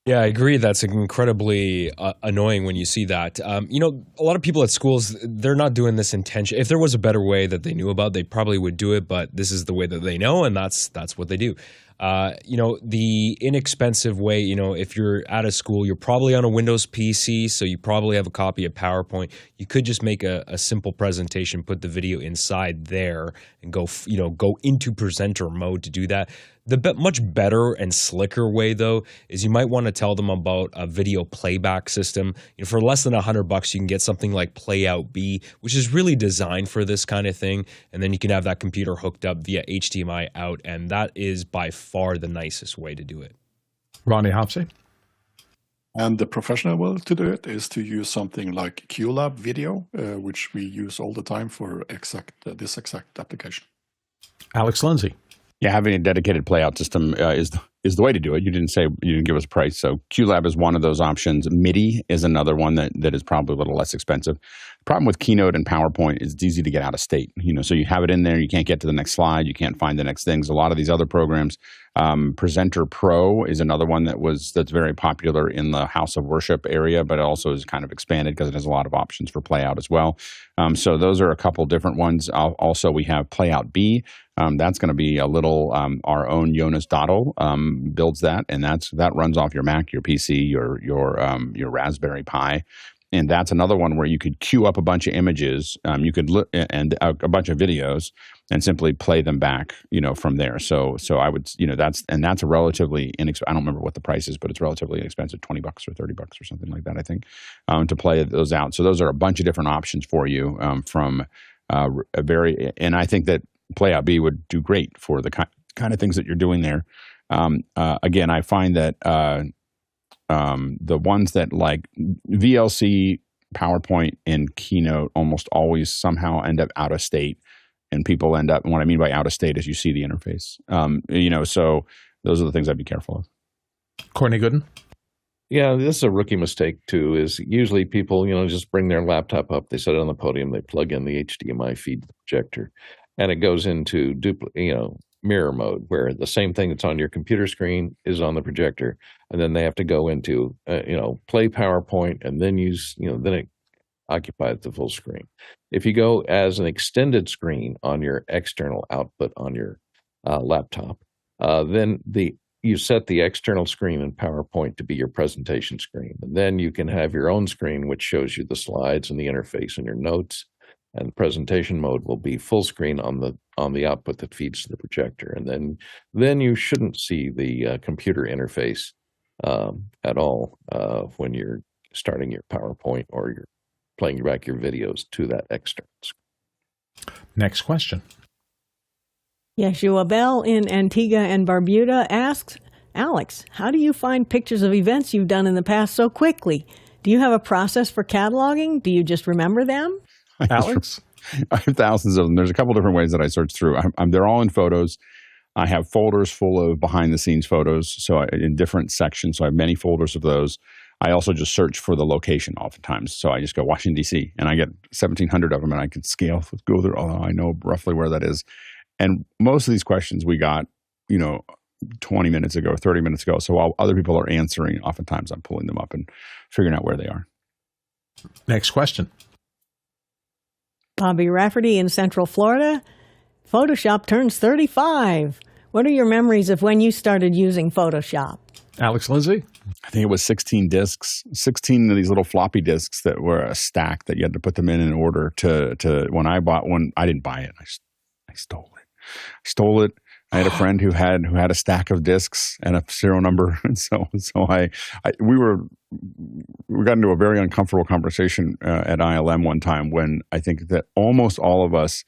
Yeah, I agree. That's incredibly annoying when you see that. A lot of people at schools, they're not doing this intention. If there was a better way that they knew about, they probably would do it, but this is the way that they know, and that's what they do. The inexpensive way, if you're out of school, you're probably on a Windows PC, so you probably have a copy of PowerPoint. You could just make a simple presentation, put the video inside there, and go into presenter mode to do that. The much better and slicker way, though, is you might want to tell them about a video playback system. For less than $100, you can get something like Playout B, which is really designed for this kind of thing. And then you can have that computer hooked up via HDMI out, and that is by far the nicest way to do it. Ronnie Hopsey? And the professional way to do it is to use something like QLab Video, which we use all the time for this exact application. Alex Lindsay? Yeah, having a dedicated playout system is the way to do it. You didn't give us a price. So QLab is one of those options. MIDI is another one that is probably a little less expensive. The problem with Keynote and PowerPoint is it's easy to get out of state. So you have it in there, you can't get to the next slide, you can't find the next things. A lot of these other programs, Presenter Pro is another one that's very popular in the house of worship area, but it also is kind of expanded because it has a lot of options for playout as well. So those are a couple different ones. Also, we have Playout B. That's going to be a little our own Jonas Dottel builds that, and that runs off your Mac, your PC, your Raspberry Pi. And that's another one where you could queue up a bunch of images, you could look and a bunch of videos, and simply play them back, from there. So I would, that's a relatively inexpensive. I don't remember what the price is, but it's relatively inexpensive, $20 or $30 or something like that, I think, to play those out. So those are a bunch of different options for you from and I think that Playout B would do great for the kind of things that you're doing there. Again, I find that the ones that like VLC, PowerPoint, and Keynote almost always somehow end up out of state, and people end up. And what I mean by out of state is you see the interface. So those are the things I'd be careful of. Courtney Gooden? Yeah, this is a rookie mistake too. Is usually people, just bring their laptop up, they set it on the podium, they plug in the HDMI feed projector, and it goes into mirror mode, where the same thing that's on your computer screen is on the projector, and then they have to go into play PowerPoint, and then then it occupies the full screen. If you go as an extended screen on your external output on your laptop, then you set the external screen in PowerPoint to be your presentation screen, and then you can have your own screen which shows you the slides and the interface and your notes. And the presentation mode will be full screen on the output that feeds to the projector, and then you shouldn't see the computer interface at all when you're starting your PowerPoint or you're playing back your videos to that external screen. Next question. Yeshua Bell in Antigua and Barbuda asks, Alex, how do you find pictures of events you've done in the past so quickly? Do you have a process for cataloging? Do you just remember them? Alex? I have thousands of them. There's a couple different ways that I search through. They're all in photos. I have folders full of behind-the-scenes photos, in different sections. So I have many folders of those. I also just search for the location oftentimes. So I just go Washington, D.C., and I get 1,700 of them, and I can go there. I know roughly where that is. And most of these questions we got, 20 minutes ago, 30 minutes ago. So while other people are answering, oftentimes I'm pulling them up and figuring out where they are. Next question. Bobby Rafferty in Central Florida. Photoshop turns 35. What are your memories of when you started using Photoshop? Alex Lindsay? I think it was 16 discs, 16 of these little floppy discs that were a stack that you had to put them in order to when I bought one. I didn't buy it. I stole it. I had a friend who had a stack of discs and a serial number, and so we got into a very uncomfortable conversation at ILM one time when I think that almost all of us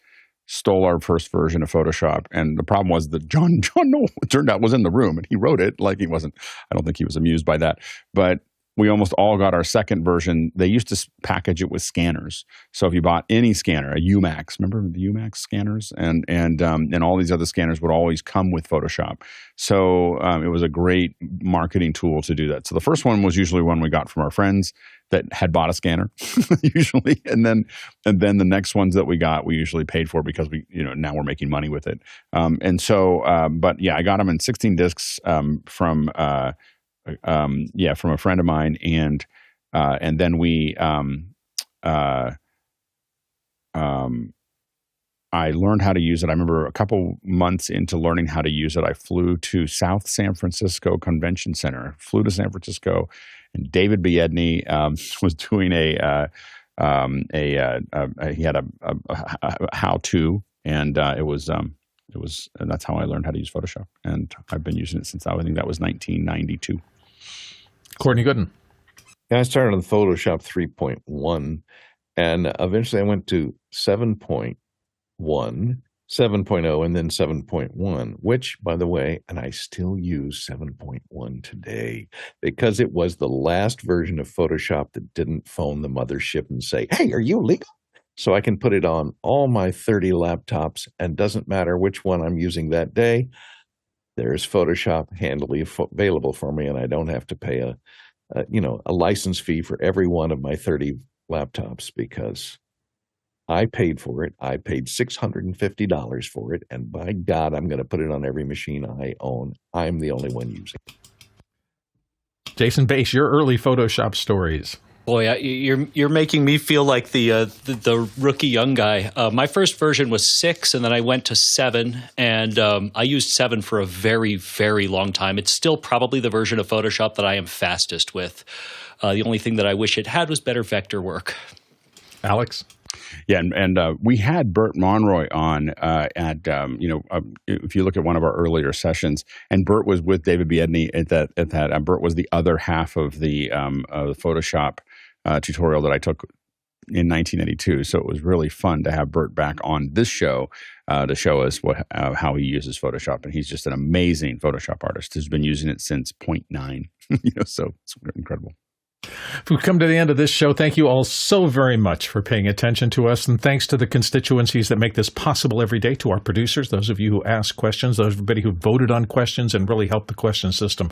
stole our first version of Photoshop, and the problem was that John Knoll, it turned out, was in the room, and he wrote it like he wasn't. I don't think he was amused by that, but we almost all got our second version. They used to package it with scanners. So if you bought any scanner, a UMax, remember the UMax scanners, and all these other scanners would always come with Photoshop. So it was a great marketing tool to do that. So the first one was usually one we got from our friends that had bought a scanner, usually, and then the next ones that we got, we usually paid for because we, now we're making money with it. But yeah, I got them in 16 discs from a friend of mine, and then we I learned how to use it. I remember a couple months into learning how to use it, I flew to South San Francisco Convention Center. Flew to San Francisco, and David Biedny was doing he had a how-to, and and that's how I learned how to use Photoshop, and I've been using it since I think that was 1992. Courtney Gooden. I started on Photoshop 3.1, and eventually I went to 7.1, 7.0, and then 7.1, which, by the way, and I still use 7.1 today because it was the last version of Photoshop that didn't phone the mothership and say, hey, are you legal? So I can put it on all my 30 laptops, and doesn't matter which one I'm using that day. There's Photoshop handily available for me, and I don't have to pay a license fee for every one of my 30 laptops because I paid for it. I paid $650 for it, and by God, I'm going to put it on every machine I own. I'm the only one using it. Jason Bass, your early Photoshop stories. Boy, you're making me feel like the rookie young guy. My first version was 6, and then I went to 7, and I used 7 for a very, very long time. It's still probably the version of Photoshop that I am fastest with. The only thing that I wish it had was better vector work. Alex? Yeah, and we had Bert Monroy on if you look at one of our earlier sessions, and Bert was with David Biedny at that. Bert was the other half of the Photoshop tutorial that I took in 1982. So it was really fun to have Bert back on this show to show us how he uses Photoshop, and he's just an amazing Photoshop artist. He's been using it since 0.9. So it's incredible. We've come to the end of this show. Thank you all so very much for paying attention to us, and thanks to the constituencies that make this possible every day, to our producers, those of you who ask questions, those everybody who voted on questions and really helped the question system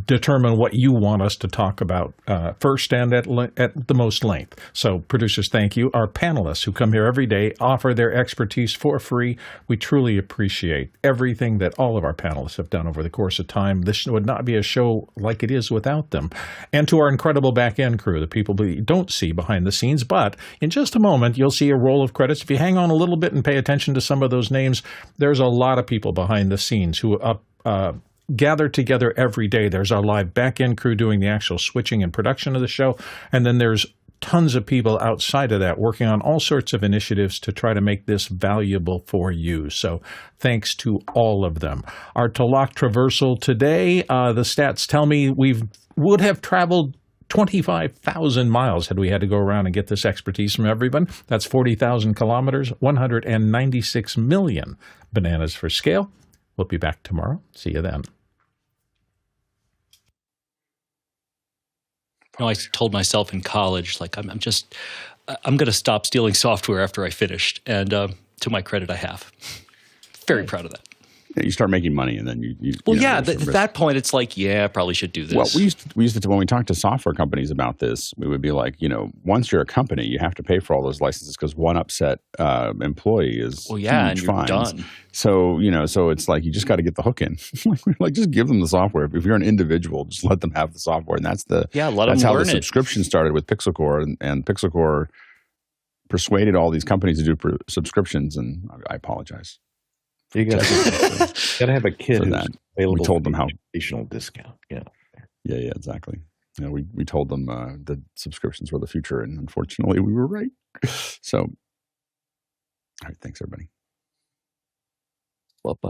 determine what you want us to talk about first and at the most length. So producers, thank you. Our panelists who come here every day offer their expertise for free. We truly appreciate everything that all of our panelists have done over the course of time. This would not be a show like it is without them. And to our incredible back-end crew, the people you don't see behind the scenes, but in just a moment, you'll see a roll of credits. If you hang on a little bit and pay attention to some of those names, there's a lot of people behind the scenes who gather together every day. There's our live back-end crew doing the actual switching and production of the show, and then there's tons of people outside of that working on all sorts of initiatives to try to make this valuable for you. So thanks to all of them. Our Talak traversal today, the stats tell me we would have traveled 25,000 miles had we had to go around and get this expertise from everyone. That's 40,000 kilometers, 196 million bananas for scale. We'll be back tomorrow. See you then. I told myself in college, like, I'm going to stop stealing software after I finished. And to my credit, I have. Very proud of that. Yeah, you start making money, and then you at that point, it's like, I probably should do this. Well, we used to when we talked to software companies about this, we would be like, once you're a company, you have to pay for all those licenses because one upset employee is huge and you're fines. done. So so it's like you just got to get the hook in. Like just give them the software. If you're an individual, just let them have the software, and that's let them that's how learn the it. subscription started with Pixelcore, and Pixelcore persuaded all these companies to do subscriptions, and I apologize. You got to have a kid who's available. We told them how educational discount. Yeah, exactly. We told them the subscriptions were the future, and unfortunately, we were right. So, all right, thanks everybody. Well, Buck.